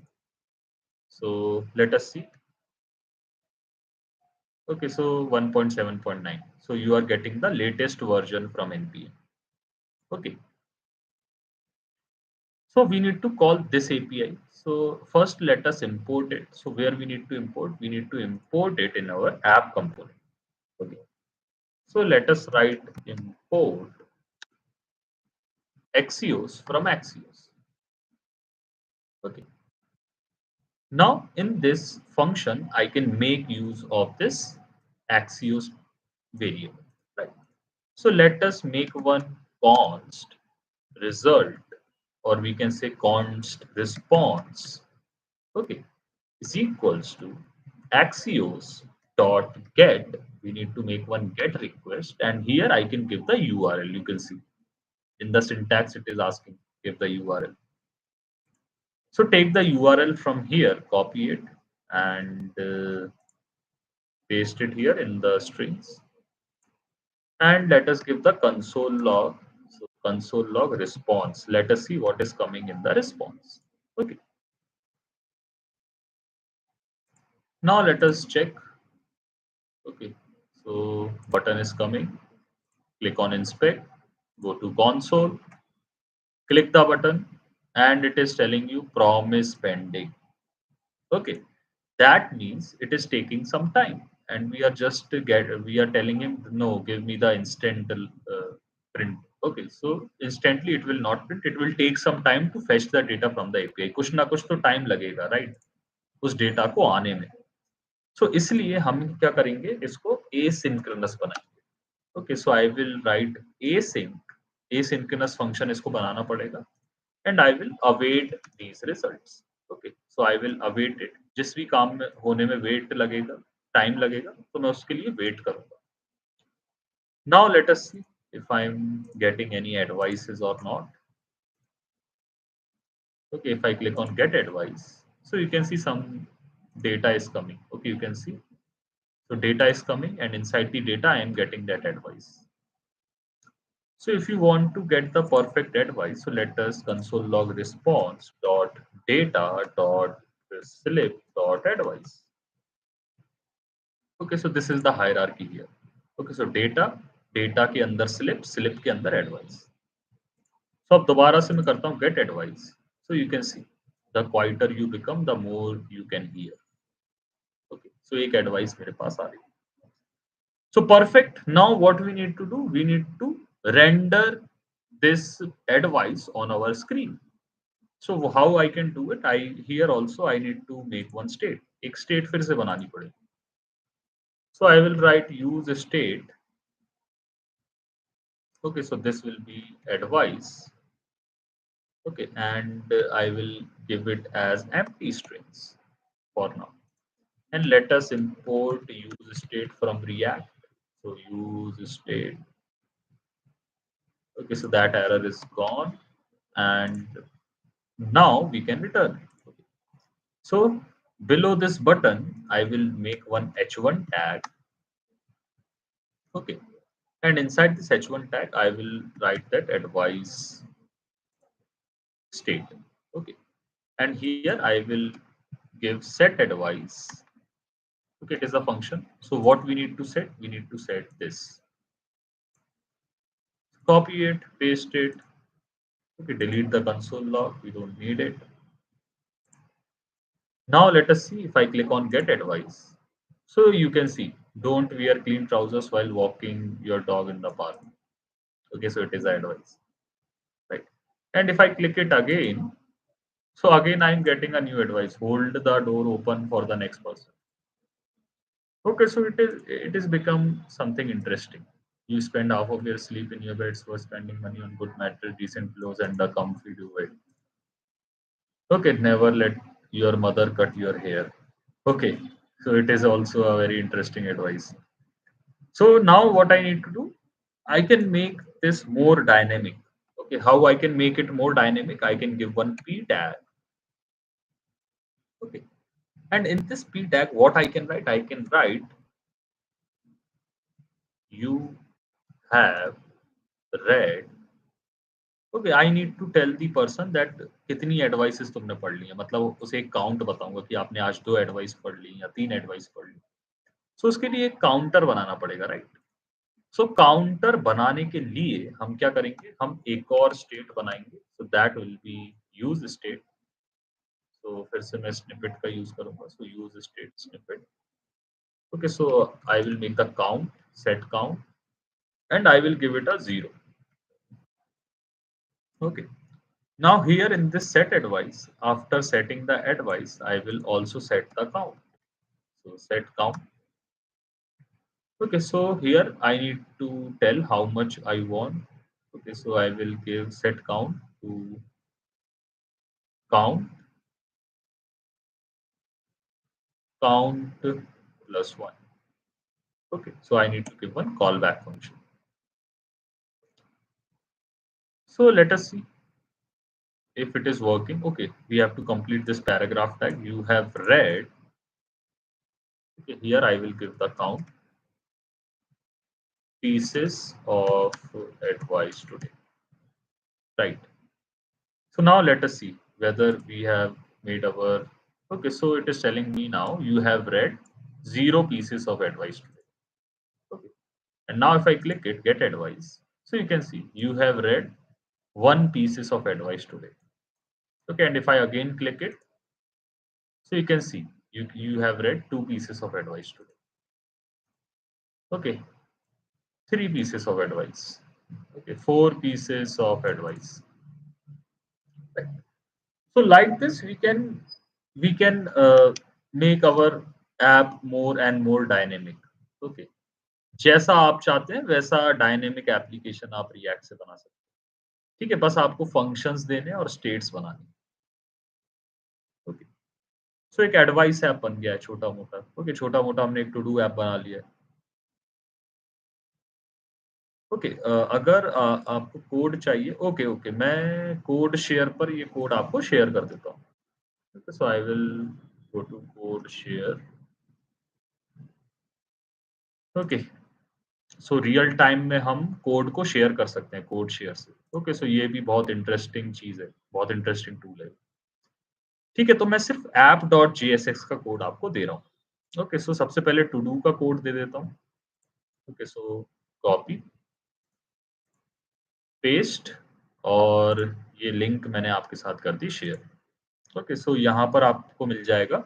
so let us see. Okay, so 1.7.9. So you are getting the latest version from npm. Okay, so we need to call this API. So first let us import it. So where we need to import? We need to import it in our app component. Okay, so let us write import Axios from Axios. Okay. Now in this function, I can make use of this Axios variable, right? So let us make one const result, or we can say const response, okay, is equals to Axios dot get. We need to make one get request, and here I can give the URL. You can see in the syntax it is asking give the URL. So take the URL from here, copy it, and paste it here in the strings, and let us give the console log. So console log response. Let us see what is coming in the response. Okay. Now let us check. Okay. So button is coming. Click on inspect. Go to console. Click the button, and it is telling you promise pending. Okay. That means it is taking some time, and we are telling him no, give me the instant print. Okay, so instantly it will not print. It will take some time to fetch the data from the API. कुछ ना कुछ तो time लगेगा, right, उस data को आने में. सो इसलिए हम क्या करेंगे, इसको asynchronous बनाएंगे. Okay, so I will right asynchronous function इसको बनाना पड़ेगा, and I will await these results. Okay, so I will await it. जिस भी काम में होने में वेट लगेगा, टाइम लगेगा, तो मैं उसके लिए वेट करूंगा. Now let us see if I'm getting any advices or not. Okay, if I click on get advice, so you can see some data is coming. Okay, you can see. So data is coming, and inside the data, I am getting that advice. So if you want to get the perfect advice, so let us console log response dot data dot slip dot advice. Okay, so this is the hierarchy here. Okay, so data के अंदर slip के अंदर advice. So अब दोबारा से मैं करता हूँ get advice. So you can see the quieter you become, the more you can hear. Okay, so एक advice मेरे पास आ रही है. So perfect. Now what we need to do? We need to render this advice on our screen. So how I can do it? Here also I need to make one state. एक state फिर से बनानी पड़ेगी. So I will write use state. Okay, so this will be advice. Okay, and I will give it as empty strings for now. And let us import use state from React. So use state. Okay, so that error is gone, and now we can return. Okay. So below this button, I will make one h1 tag. Okay, and inside this h1 tag, I will write that advice state. Okay, and here I will give set advice. Okay, it is a function. So what we need to set? We need to set this. Copy it, paste it. Okay, delete the console log. We don't need it. Now let us see if I click on get advice. So you can see, don't wear clean trousers while walking your dog in the park. Okay, so it is advice, right? And if I click it again, so again I'm getting a new advice. Hold the door open for the next person. Okay, so it is become something interesting. You spend half of your sleep in your beds for spending money on good mattress, decent clothes, and a comfy duvet. Okay, never let your mother cut your hair. Okay, so it is also a very interesting advice. So now what I need to do, I can make this more dynamic. Okay, how I can make it more dynamic? I can give one p tag. Okay, and in this p tag, what I can write? I can write you have read. Okay, I need to tell the person that कितनी advices तुमने पढ़ ली है, मतलब उसे एक count बताऊंगा कि आपने आज 2 एडवाइस पढ़ ली या 3 एडवाइस पढ़ ली. सो उसके लिए एक काउंटर बनाना पड़ेगा, राइट? सो काउंटर बनाने के लिए हम क्या करेंगे, हम एक और स्टेट बनाएंगे. So that will be use state. So फिर से मैं स्निपेट का यूज करूंगा. So use state snippet. Okay, so I will make the count, set count, and I will give it a 0. Okay, Now here in this set advice, after setting the advice, I will also set the count. So set count. Okay, so here I need to tell how much I want. Okay, so I will give set count to count count plus one. Okay, so I need to give one callback function. So let us see if it is working. Okay, we have to complete this paragraph tag. You have read. Okay, here I will give the count pieces of advice today. Right. So now let us see whether we have made our. Okay, so it is telling me now you have read zero pieces of advice today. Okay. And now if I click it, get advice. So you can see you have read one pieces of advice today. Okay, and if I again click it, so you can see you have read two pieces of advice today. Okay, three pieces of advice. Okay, four pieces of advice. Right. So like this, we can make our app more and more dynamic. Okay, जैसा आप चाहते हैं वैसा dynamic application आप react से बना सकते हैं. ठीक है, बस आपको फंक्शंस देने हैं और स्टेट्स बनाने. ओके, सो एक एडवाइस ऐप बन गया है छोटा मोटा. ओके, छोटा मोटा हमने एक टू डू ऐप बना लिया है. ओके, अगर आपको कोड चाहिए. ओके ओके, मैं कोड शेयर पर ये कोड आपको शेयर कर देता हूँ. So I will go to code share. Okay, so real time में हम कोड को शेयर कर सकते हैं कोड शेयर से. ओके, सो ये भी बहुत इंटरेस्टिंग चीज़ है, बहुत इंटरेस्टिंग टूल है. ठीक है, तो मैं सिर्फ app.jsx का कोड आपको दे रहा हूँ. ओके, सो सबसे पहले टू डू का कोड दे देता हूँ. ओके, सो कॉपी पेस्ट और ये लिंक मैंने आपके साथ कर दी शेयर. ओके, सो यहाँ पर आपको मिल जाएगा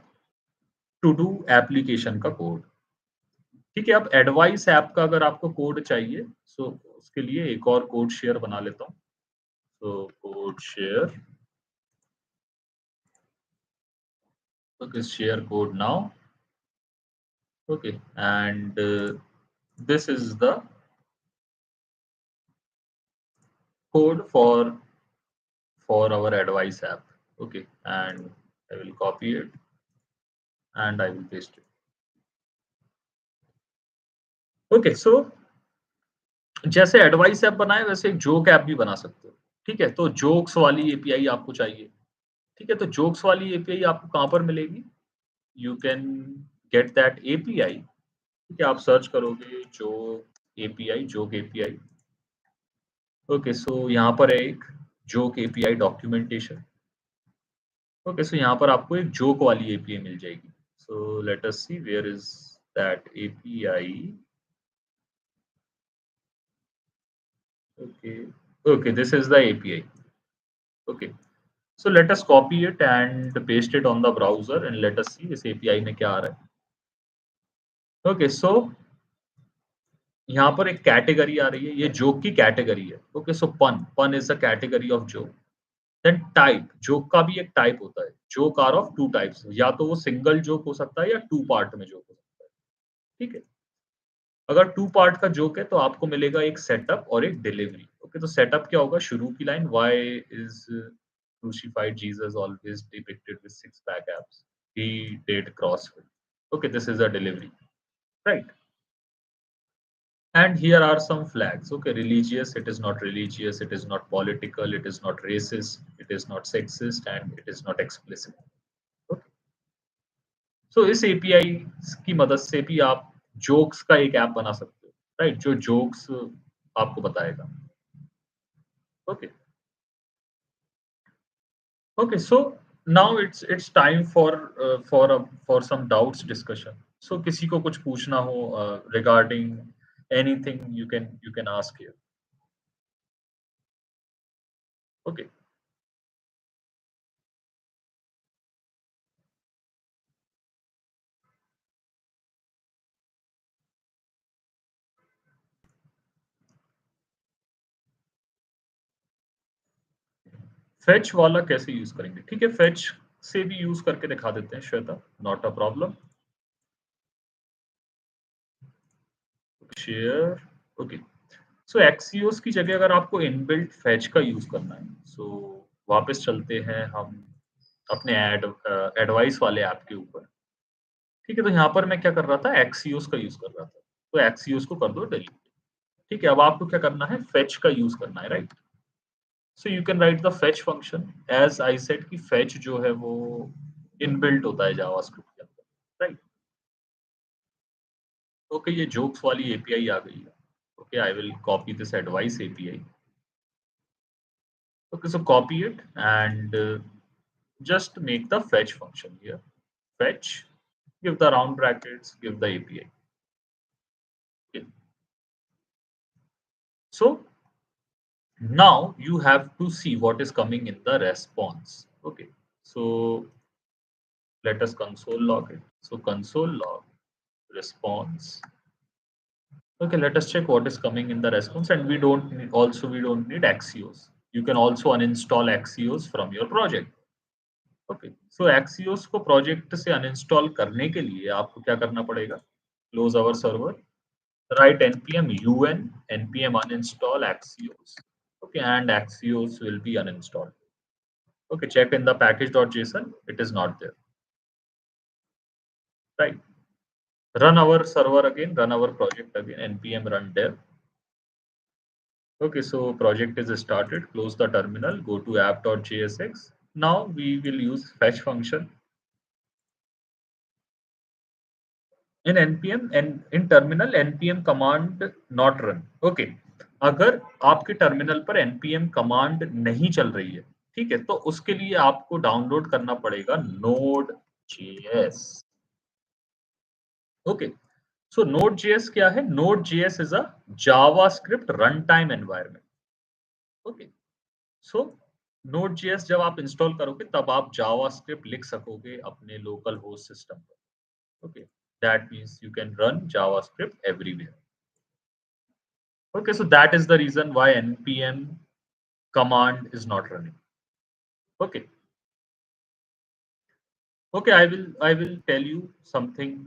टू डू एप्लीकेशन का कोड. ठीक है, अब एडवाइस ऐप का अगर आपको कोड चाहिए, सो उसके लिए एक और कोड शेयर बना लेता हूँ. So code share. Okay, share code now. Okay, and this is the code for our advice app. Okay, and I will copy it and I will paste it. Okay, so जैसे advice app बनाए वैसे एक joke app भी बना सकते हो. ठीक है, तो जोक्स वाली एपीआई आपको चाहिए. ठीक है, तो जोक्स वाली एपीआई आपको कहाँ पर मिलेगी? You can get that API. ठीक है, आप सर्च करोगे जोक एपीआई. ओके, सो यहाँ पर है एक joke API documentation. Okay, so यहाँ पर आपको एक जोक वाली एपीआई मिल जाएगी. So let us see where is that API. Okay okay, this is the API. Okay, so let us copy it and paste it on the browser and let us see इस API में क्या आ रहा है. Okay, so यहाँ पर एक category आ रही है, ये जोक की कैटेगरी है. Okay, so pun is a category of joke. Then type, joke का भी एक टाइप होता है. Joke are of two types, या तो वो सिंगल जोक हो सकता है या टू पार्ट में जोक हो सकता है. ठीक है, अगर टू पार्ट का जोक है तो आपको मिलेगा एक सेटअप और एक डिलीवरी. ओके, तो सेटअप क्या होगा? शुरू की line, why is crucified Jesus always depicted with six pack abs, he did crossfit. Okay, this is a delivery, right? And here are some flags. Okay, religious, it is not religious, it is not political, it is not racist, it is not sexist, and it is not explicit. Okay, so इस API की मदद से भी आप jokes का एक app बना सकते हो, राइट? जो जोक्स आपको बताएगा. Okay okay, so now it's time for some doubts discussion. So किसी को कुछ पूछना हो regarding anything, you can ask here. Okay, fetch वाला कैसे यूज करेंगे? ठीक है, फेच से भी यूज करके दिखा देते हैं Shweta, not a problem. Share, okay. So Axios की जगह अगर आपको इनबिल्ट फेच का यूज करना है, सो वापस चलते हैं हम अपने एडवाइस वाले ऐप के ऊपर। ठीक है, तो यहाँ पर मैं क्या कर रहा था, एक्सियोस का यूज कर रहा था, तो एक्सियोस को कर दो डिलीट। ठीक है, अब आपको क्या करना है, फेच का यूज करना है, right? So you can write the fetch function, as I said कि फेच जो है वो इनबिल्ट होता है जावास्क्रिप्ट के अंदर, राइट? ओके, ये जोक्स वाली एपीआई आ गई है। Okay, I will copy this advice API. Okay, so copy it and just make the fetch function here. Fetch, give the round brackets, give the API. Okay. So now you have to see what is coming in the response. Okay. So let us console log it. So console log response. Okay, let us check what is coming in the response, and we don't need Axios. You can also uninstall Axios from your project. Okay, so Axios को project से uninstall करने के लिए आपको क्या करना पड़ेगा, close our server, right npm un npm uninstall axios, okay, and axios will be uninstalled. Okay, check in the package.json, it is not there, right? Run our server again, run our project again, npm run dev. Okay, so project is started, close the terminal, go to app.jsx. Now we will use fetch function in npm and in terminal npm command not run. Okay, अगर आपके terminal पर npm command नहीं चल रही है, ठीक है, तो उसके लिए आपको डाउनलोड करना पड़ेगा node.js। ओके, सो node.js क्या है, node.js is a JavaScript run time environment. Okay, so node.js जब आप इंस्टॉल करोगे तब आप जावास्क्रिप्ट लिख सकोगे अपने लोकल होस्ट सिस्टम पर। Okay, that means you can run javascript everywhere. Okay, so that is the reason why npm command is not running. Okay, okay, I will tell you something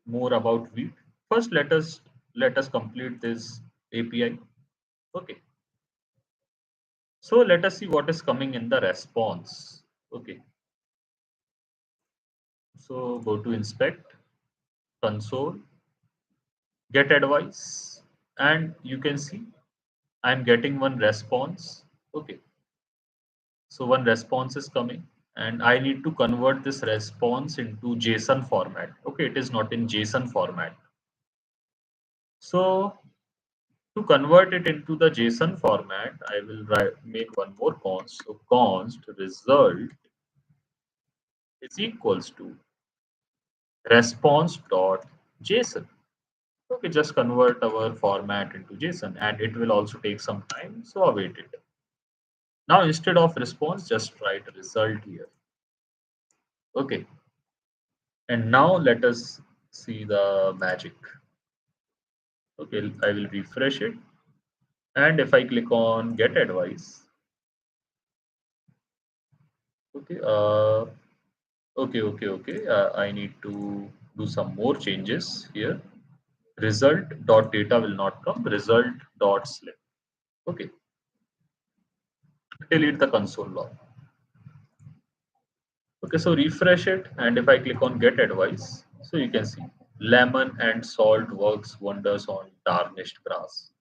more about Vite. First, let us complete this API. Okay, so let us see what is coming in the response. Okay, so go to inspect, console, get advice, and you can see I'm getting one response. Okay, so one response is coming and I need to convert this response into JSON format. Okay, it is not in JSON format. So to convert it into the JSON format, I will make one more const. So const result is equals to response.json. Okay, just convert our format into JSON and it will also take some time. So await it. Now instead of response, just write result here. Okay. And now let us see the magic. Okay, I will refresh it. And if I click on get advice, okay, okay, I need to do some more changes here. Result dot data will not come. Result dot slip. Okay, delete the console log. Okay, so refresh it, and if I click on get advice, so you can see lemon and salt works wonders on tarnished grass.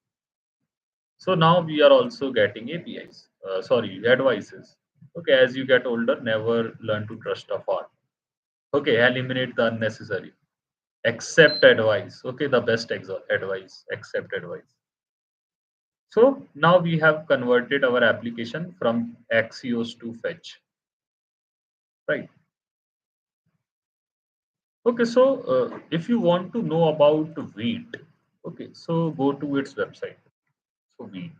So now we are also getting APIs, sorry, advices. Okay, as you get older, never learn to trust a fart. Okay, eliminate the unnecessary. Accept advice. Okay, the best advice. Accept advice. So now we have converted our application from Axios to Fetch. Right. Okay, so if you want to know about Wheat, okay, so go to its website. So Wheat.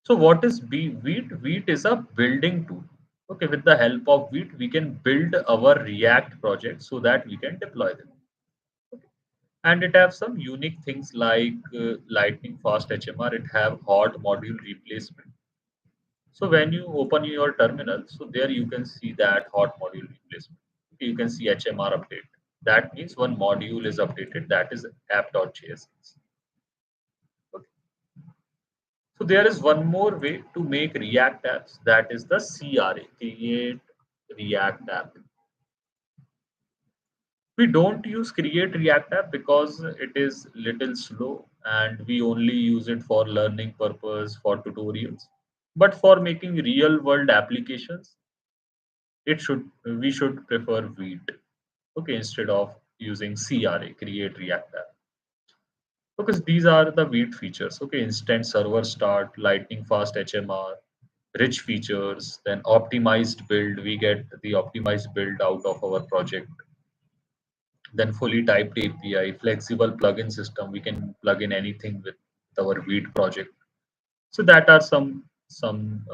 So what is Wheat? Wheat is a building tool. Okay, with the help of Wheat, we can build our React project so that we can deploy them. Okay. And it have some unique things like lightning fast HMR. It have hot module replacement. So when you open your terminal, so there you can see that hot module replacement. You can see HMR update. That means one module is updated. That is app.jsx. Okay. So there is one more way to make React apps. That is the CRA, create React app. We don't use create React app because it is little slow and we only use it for learning purpose for tutorials. But for making real world applications, it should we should prefer Vite. Okay, instead of using CRA, create React app. Because these are the Vite features. Okay, instant server start, lightning fast HMR, rich features, then optimized build. We get the optimized build out of our project. Then fully typed API, flexible plugin system. We can plug in anything with our Vite project. So that are some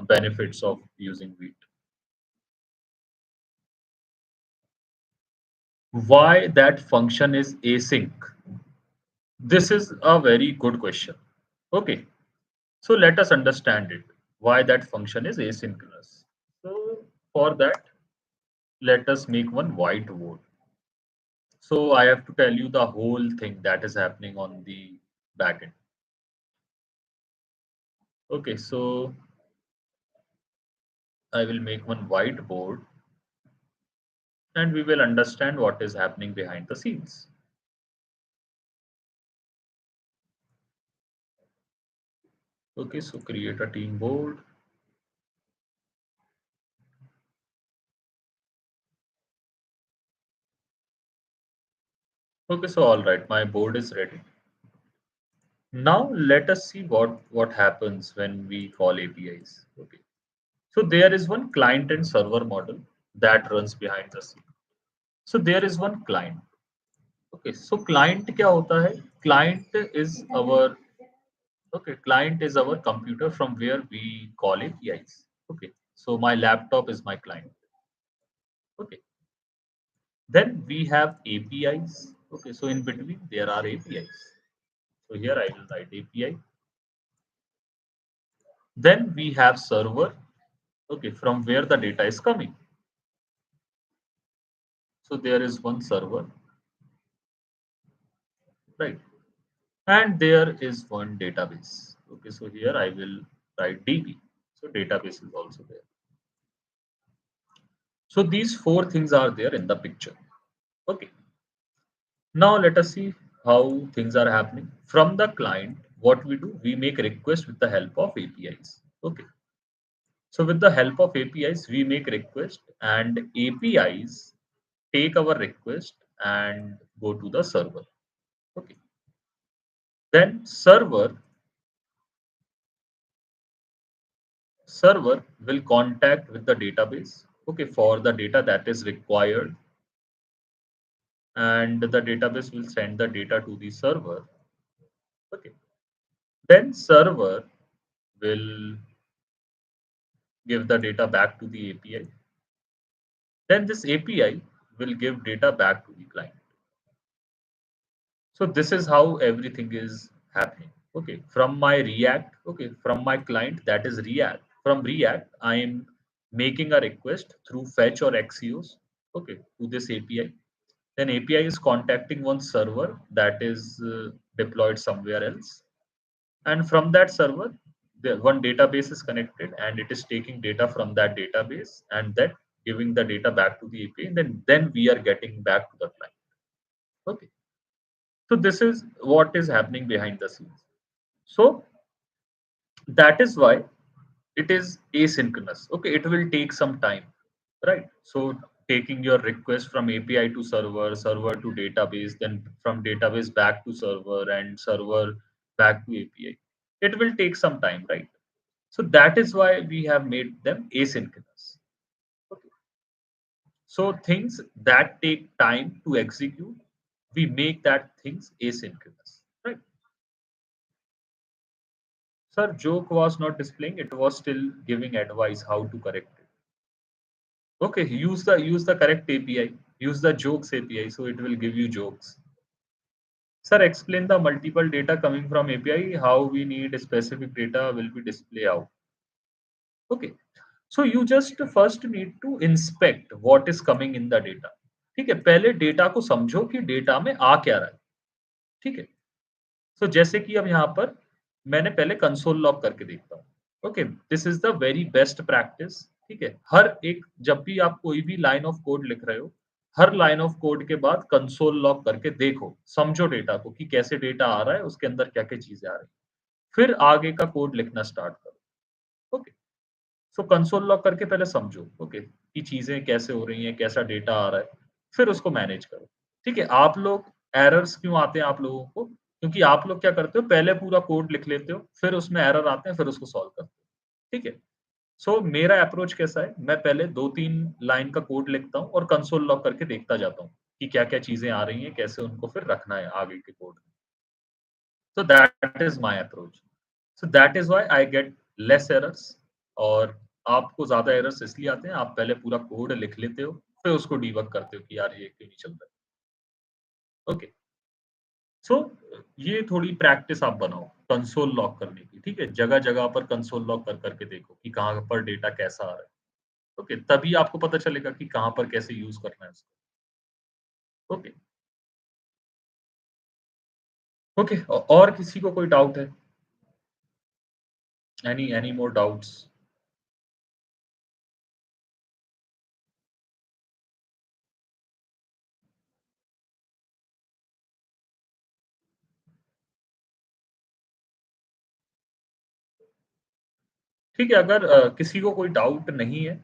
benefits of using Vite. Why that function is async? This is a very good question. Okay, so let us understand it. Why that function is asynchronous. So for that, let us make one whiteboard. So I have to tell you the whole thing that is happening on the backend. Okay, so I will make one whiteboard and we will understand what is happening behind the scenes. Okay, so create a team board. Okay, so all right, my board is ready. Now let us see what happens when we call APIs. Okay, so there is one client and server model that runs behind the scene. So there is one client. Okay, so client क्या होता है? Client is our computer from where we call APIs. Okay, so my laptop is my client. Okay, then we have APIs. Okay, so in between there are APIs. So here I will write API. Then we have server. Okay, from where the data is coming. So there is one server, right? And there is one database. Okay, so here I will write DB. So database is also there. So these four things are there in the picture. Okay. Now let us see how things are happening. From the client, what we do, we make requests with the help of APIs. Okay. So with the help of APIs, we make request and APIs take our request and go to the server. Okay. Then server will contact with the database. Okay, for the data that is required, and the database will send the data to the server. Okay. Then server will give the data back to the API. Then this API will give data back to the client. So this is how everything is happening. Okay, from my React, okay, from my client that is React. From React, I am making a request through fetch or Axios, okay, to this API. Then API is contacting one server that is deployed somewhere else. And from that server, the one database is connected and it is taking data from that database and then giving the data back to the API. And then we are getting back to the client. Okay. So this is what is happening behind the scenes. So that is why it is asynchronous. Okay, it will take some time, right? So taking your request from API to server, server to database, then from database back to server and server back to API. It will take some time, right? So that is why we have made them asynchronous. Okay. So things that take time to execute, we make that things asynchronous, right? Sir, joke was not displaying; it was still giving advice how to correct it. Okay, use the correct API. Use the jokes API, so it will give you jokes. Sir, explain the multiple data coming from API. How we need specific data will be displayed out. Okay, so you just first need to inspect what is coming in the data. ठीक है, पहले data को समझो कि data में आ क्या रहा है। ठीक है, सो जैसे कि अब यहाँ पर मैंने पहले कंसोल लॉग करके देखता हूँ। Okay, this is the very best practice. ठीक है, हर एक जब भी आप कोई भी लाइन ऑफ कोड लिख रहे हो, हर लाइन ऑफ कोड के बाद कंसोल लॉग करके देखो, समझो डेटा को कि कैसे डेटा आ रहा है, उसके अंदर क्या-क्या चीज़ें आ रही हैं। फिर आगे का कोड लिखना स्टार्ट करो। ओके, सो कंसोल लॉग करके पहले समझो, ओके, कि चीज़ें कैसे हो रही हैं, कैसा डेटा आ रहा है, फिर उसको मैनेज करो। ठीक है, आप लोग एरर्स क्यों आते हैं आप लोगों को? क्योंकि आप लोग क्या करते हो, पहले पूरा कोड लिख लेते हो, फिर उसमें एरर आते हैं, फिर उसको सॉल्व करते हो। ठीक है? सो मेरा अप्रोच कैसा है, मैं पहले 2-3 लाइन का कोड लिखता हूँ और कंसोल लॉग करके देखता जाता हूँ, कि क्या-क्या चीज़ें आ रही हैं, कैसे उनको फिर रखना है आगे के कोड में। So that is my approach. So that is why I get less errors और आपको ज़्यादा एरर्स इसलिए आते हैं, आप पहले पूरा कोड लिख लेते हो, फिर उसको डीबग करते हो कि यार ये क्यों नहीं चल रहा है। ओके, सो ये थोड़ी प्रैक्टिस आप बनाओ कंसोल लॉग करने की, ठीक है? जगह-जगह पर कंसोल लॉग कर देखो कि कहाँ पर डेटा कैसा आ रहा है। ओके, तभी आपको पता चलेगा कि कहाँ पर कैसे यूज़ करना है उसको। ओके, ओके, और किसी को कोई डाउट है? Any more doubts? ठीक है, अगर किसी को कोई डाउट नहीं है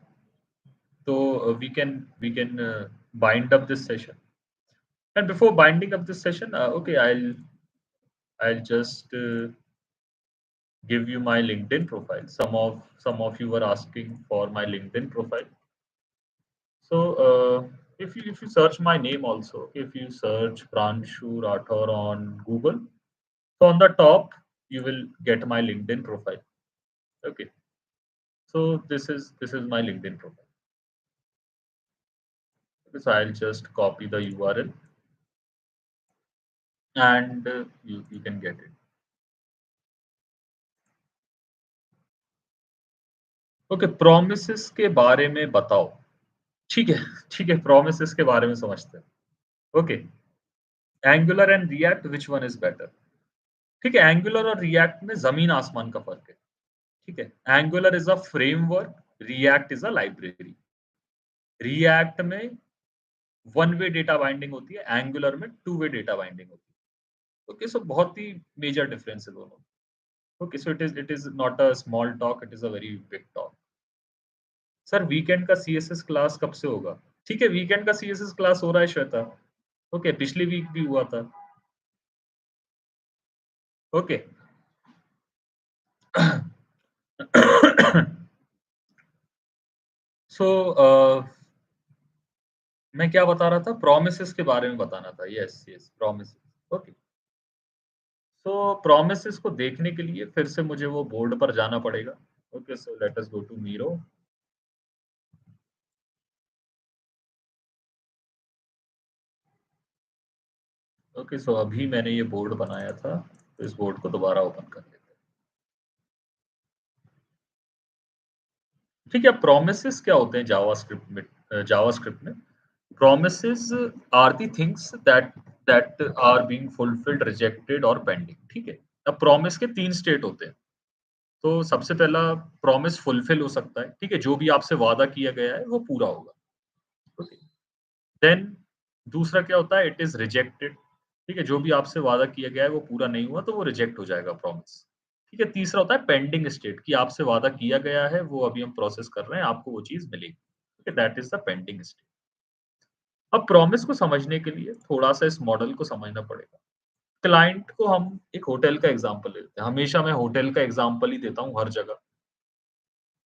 so we can bind up this session. And before binding up this session, okay, I'll just give you my LinkedIn profile. Some of you were asking for my LinkedIn profile. So if you search my name also, if you search Pranshu Rathor on Google, so on the top you will get my LinkedIn profile. Okay, so this is my LinkedIn profile. Okay, so I'll just copy the URL and you can get it. Okay, promises के बारे में बताओ। ठीक है, ठीक है, promises के बारे में समझते हैं। Okay, angular and react which one is better? ठीक है, एंगुलर और रिएक्ट में ज़मीन आसमान का फ़र्क है। ठीक है, angular is a framework, react is a library. React में वन वे डेटा बाइंडिंग होती है, एंगुलर में टू वे डेटा बाइंडिंग होती है। ओके, सो बहुत ही मेजर डिफरेंस है दोनों। Okay, so it is not a small talk, it is a very big talk. Sir weekend का सीएसएस क्लास कब से होगा? ठीक है, वीकेंड का सीएसएस क्लास हो रहा है श्वेता। ओके, पिछली वीक भी हुआ था। ओके। सो मैं क्या बता रहा था? प्रोमिसेस के बारे में बताना था। Yes, yes, promises. ओके। सो प्रोमिसेस को देखने के लिए फिर से मुझे वो बोर्ड पर जाना पड़ेगा। Okay, so let us go to Miro. Okay, so अभी मैंने ये बोर्ड बनाया था, तो इस बोर्ड को दोबारा ओपन कर लेते हैं। ठीक है, प्रोमिसेस क्या होते हैं जावास्क्रिप्ट में? जावास्क्रिप्ट में promises are the things that are being fulfilled, rejected और pending। ठीक है, अब प्रॉमिस के 3 स्टेट होते हैं। तो सबसे पहला प्रॉमिस फुलफिल हो सकता है। ठीक है, जो भी आपसे वादा किया गया है वो पूरा होगा। ओके, देन दूसरा क्या होता है? It is rejected. ठीक है, जो भी आपसे वादा किया गया है वो पूरा नहीं हुआ तो वो रिजेक्ट हो जाएगा प्रॉमिस। ठीक है, तीसरा होता है पेंडिंग स्टेट कि आपसे वादा किया गया है, वो अभी हम प्रोसेस कर रहे हैं, आपको वो चीज मिलेगी। ठीक है, that is the pending state. अब प्रॉमिस को समझने के लिए थोड़ा-सा इस मॉडल को समझना पड़ेगा। क्लाइंट को हम एक होटल का एग्ज़ाम्पल लेते हैं। हमेशा मैं होटल का एग्ज़ाम्पल ही देता हूँ हर जगह।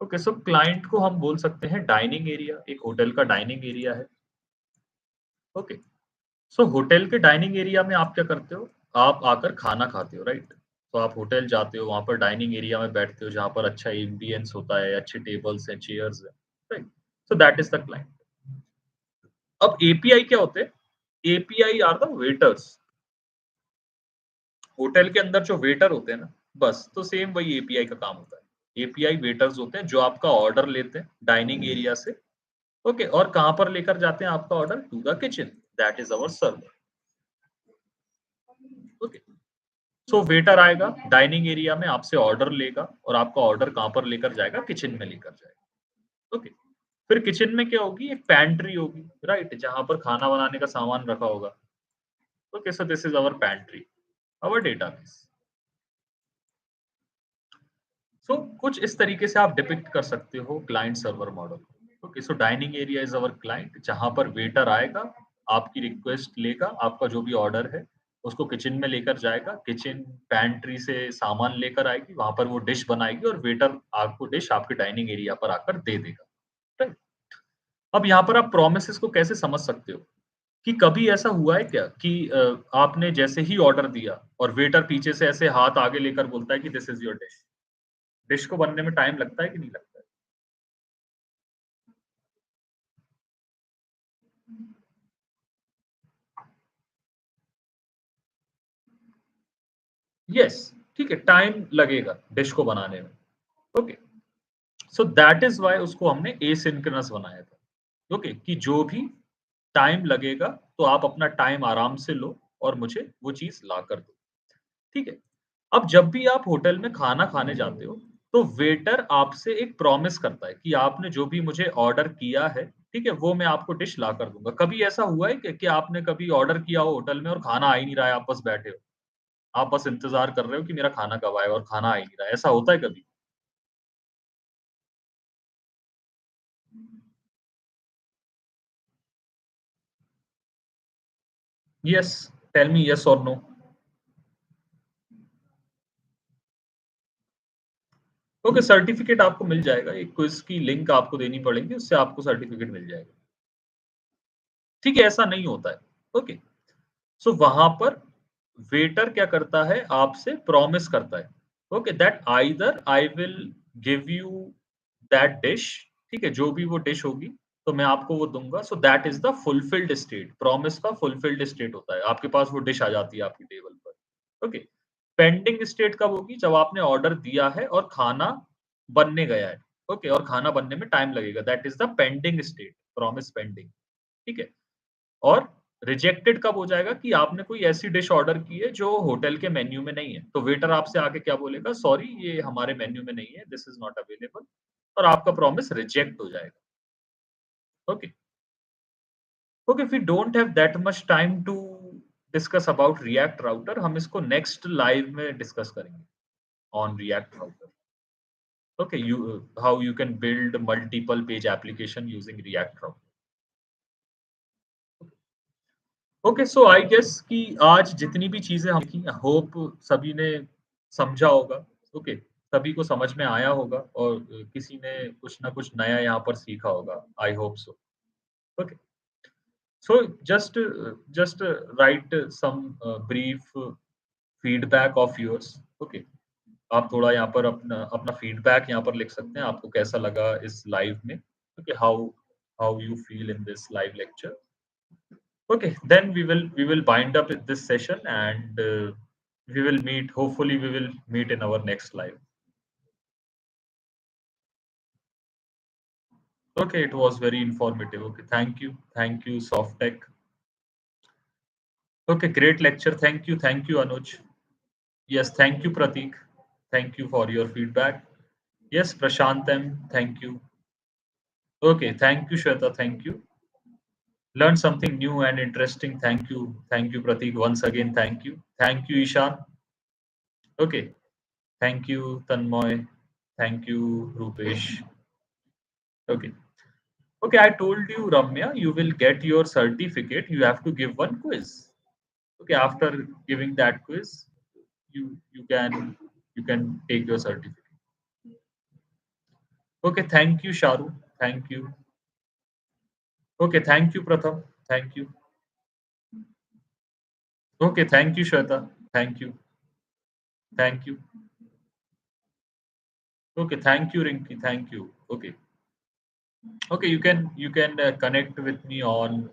ओके, सो क्लाइंट को हम बोल सकते हैं डाइनिंग एरिया, एक होटल का डाइनिंग एरिया है। ओके, सो होटल के डाइनिंग एरिया में आप क्या करते हो? आप आकर खाना खाते हो, राइट? तो आप होटल जाते हो, वहाँ पर डाइनिंग एरिया में बैठते हो, जहाँ पर अच्छा एम्बियंस होता है, अच्छे टेबल्स हैं, चेयर्स हैं, right? So that is the client. अब एपीआई क्या होते हैं? API are the waiters. Hotel के अंदर जो वेटर होते हैं ना, बस तो सेम वही एपीआई का काम होता है। एपीआई वेटर्स होते हैं जो आपका ऑर्डर लेते हैं डाइनिंग एरिया से, ओके, और कहाँ पर लेकर जाते हैं आपका order? To the kitchen, that is our server, okay. So waiter आएगा डाइनिंग एरिया में, आपसे ऑर्डर लेगा और आपका ऑर्डर कहाँ पर लेकर जाएगा? किचन में लेकर जाएगा, ओके। फिर किचन में क्या होगी? एक पैंट्री होगी, राइट, जहाँ पर खाना बनाने का सामान रखा होगा, okay. So this is our pantry, our database. So कुछ इस तरीके से आप डिपिक्ट कर सकते हो client server model. Okay, so dining area is our client, जहां पर वेटर आएगा, आपकी रिक्वेस्ट लेगा, आपका जो भी ऑर्डर है उसको किचन में लेकर जाएगा, किचन पैंट्री से सामान लेकर आएगी, वहां पर वो डिश बनाएगी और वेटर आपको डिश आपके डाइनिंग एरिया पर आकर दे देगा, राइट। अब यहाँ पर आप प्रोमिसेस को कैसे समझ सकते हो कि कभी ऐसा हुआ है क्या कि आपने जैसे ही ऑर्डर दिया और वेटर पीछे से ऐसे हाथ आगे लेकर बोलता है कि this is your dish. Dish को बनने में टाइम लगता है कि नहीं लगता है? यस, ठीक है, टाइम लगेगा डिश को बनाने में, okay. So that is why उसको हमने एसिंक्रोनस बनाया था, ओके, कि जो भी टाइम लगेगा तो आप अपना टाइम आराम से लो और मुझे वो चीज ला कर दो, ठीक है। अब जब भी आप होटल में खाना खाने जाते हो तो वेटर आपसे एक प्रॉमिस करता है कि आपने जो भी मुझे ऑर्डर किया है, ठीक है, वो मैं आपको डिश ला कर दूंगा। कभी ऐसा हुआ है कि आपने कभी ऑर्डर किया हो होटल में और खाना आ ही नहीं रहा है, आप बस बैठे हो, आप बस इंतजार कर रहे हो कि मेरा खाना कब आएगा और खाना आ ही नहीं रहा है, ऐसा होता है कभी? यस, टेल मी यस और नो। ओके, सर्टिफिकेट आपको मिल जाएगा, एक क्विज की लिंक आपको देनी पड़ेगी, उससे आपको सर्टिफिकेट मिल जाएगा, ठीक है। ऐसा नहीं होता है, ओके। सो वहां पर वेटर क्या करता है? आपसे प्रॉमिस करता है, okay, that either I will give you that dish, ठीक है, जो भी वो डिश होगी तो मैं आपको वो दूंगा। सो that is the fulfilled state, promise का फुलफिल्ड स्टेट होता है, आपके पास वो डिश आ जाती है आपकी टेबल पर, ओके। पेंडिंग स्टेट कब होगी? जब आपने ऑर्डर दिया है और खाना बनने गया है, ओके, और खाना बनने में टाइम लगेगा, that is the pending state, promise pending, ठीक है। और रिजेक्टेड कब हो जाएगा? कि आपने कोई ऐसी डिश ऑर्डर की है जो होटल के मेन्यू में नहीं है, तो वेटर आपसे आके क्या बोलेगा? सॉरी, ये हमारे मेन्यू में नहीं है, दिस इज नॉट अवेलेबल, और आपका प्रॉमिस रिजेक्ट हो जाएगा, okay. Okay, we don't have that much time to discuss about React Router, हम इसको नेक्स्ट लाइव में डिस्कस करेंगे on React Router, okay. You how you can build multiple page application using React Router. Okay, so I guess कि आज जितनी भी चीजें हम की, होप सभी ने समझा होगा, ओके, सभी को समझ में आया होगा और किसी ने कुछ ना कुछ नया यहाँ पर सीखा होगा, I hope so, okay. So just write some brief feedback of yours, okay. आप थोड़ा यहाँ पर अपना अपना फीडबैक यहाँ पर लिख सकते हैं, आपको कैसा लगा इस लाइव में, okay, how how you feel in this live lecture. Okay, then we will bind up with this session and we will meet. Hopefully, we will meet in our next live. Okay, it was very informative. Okay, thank you, Soft Tech. Okay, great lecture. Thank you, Anuj. Yes, thank you, Pratik. Thank you for your feedback. Yes, Prashantam, thank you. Okay, thank you, Shweta. Thank you. Learn something new and interesting. Thank you, Pratik. Once again, thank you, Ishan. Okay, thank you, Tanmoy. Thank you, Rupesh. Okay. Okay, I told you, Ramya, you will get your certificate. You have to give one quiz. Okay, after giving that quiz, you can take your certificate. Okay, thank you, Sharu. Thank you. Okay, thank you, Pratham. Thank you. Okay, thank you, Shweta. Thank you. Thank you. Okay, thank you, Rinki. Thank you. Okay. Okay, you can connect with me on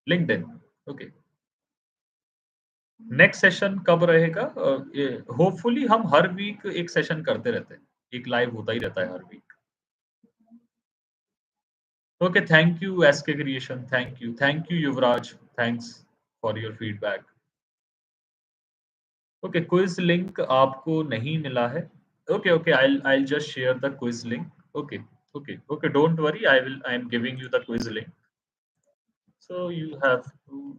LinkedIn. Okay. Next session कब रहेगा? Hopefully हम हर week एक session करते रहते हैं, एक live होता ही रहता है हर week. Okay, thank you SK creation, thank you Yuvraj, thanks for your feedback. Okay, quiz link आपको नहीं मिला है। Okay, okay, I just share the quiz link. Okay, okay, okay, don't worry, I am giving you the quiz link. So you have to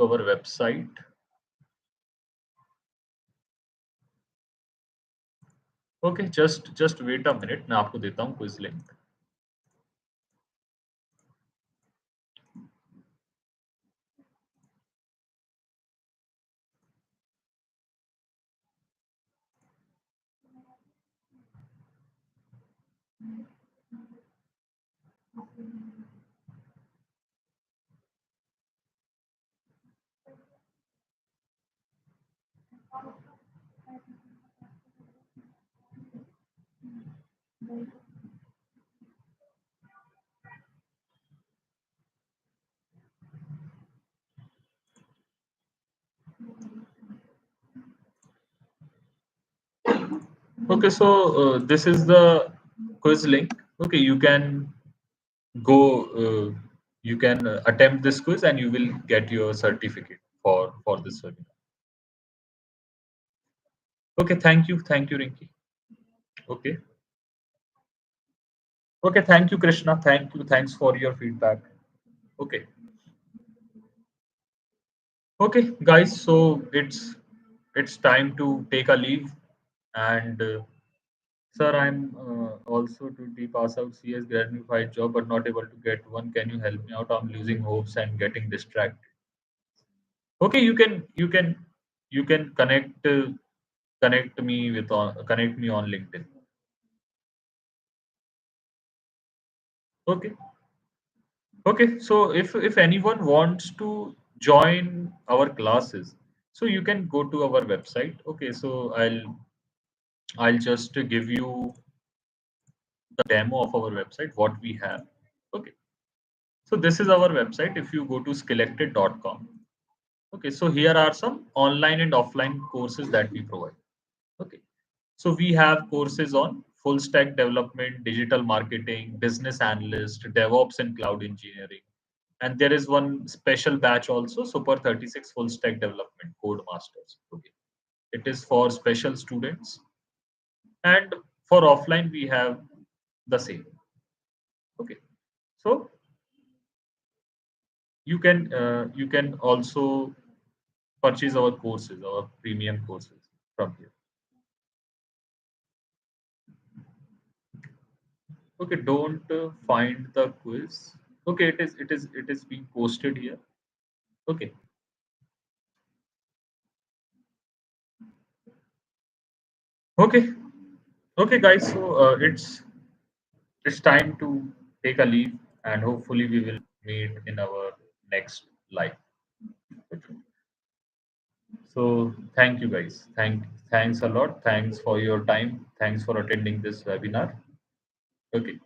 our website. Okay, just wait a minute, मैं आपको देता हूँ quiz link. Okay, so this is the quiz link. Okay, you can go, you can attempt this quiz and you will get your certificate for this webinar. Okay, thank you, Rinki. Okay, okay, thank you, Krishna. Thank you, thanks for your feedback. Okay, okay, guys. So it's time to take a leave, and sir, I'm also to the pass out CS gratified job, but not able to get one. Can you help me out? I'm losing hopes and getting distracted. Okay, you can connect me on LinkedIn. Okay, okay. So if anyone wants to join our classes, so you can go to our website. Okay, so I'll just give you the demo of our website, what we have. Okay, so this is our website. If you go to skillected.com. Okay, so here are some online and offline courses that we provide. Okay, so we have courses on full stack development, digital marketing, business analyst, DevOps and cloud engineering. And there is one special batch also, Super 36 full stack development code masters. Okay, it is for special students. And for offline, we have the same. Okay, so you can also purchase our courses, our premium courses from here. Okay, don't find the quiz. Okay, it is being posted here. Okay, okay, okay, guys. So it's time to take a leave, and hopefully we will meet in our next live. Okay. So thank you, guys. Thanks a lot. Thanks for your time. Thanks for attending this webinar. Okay.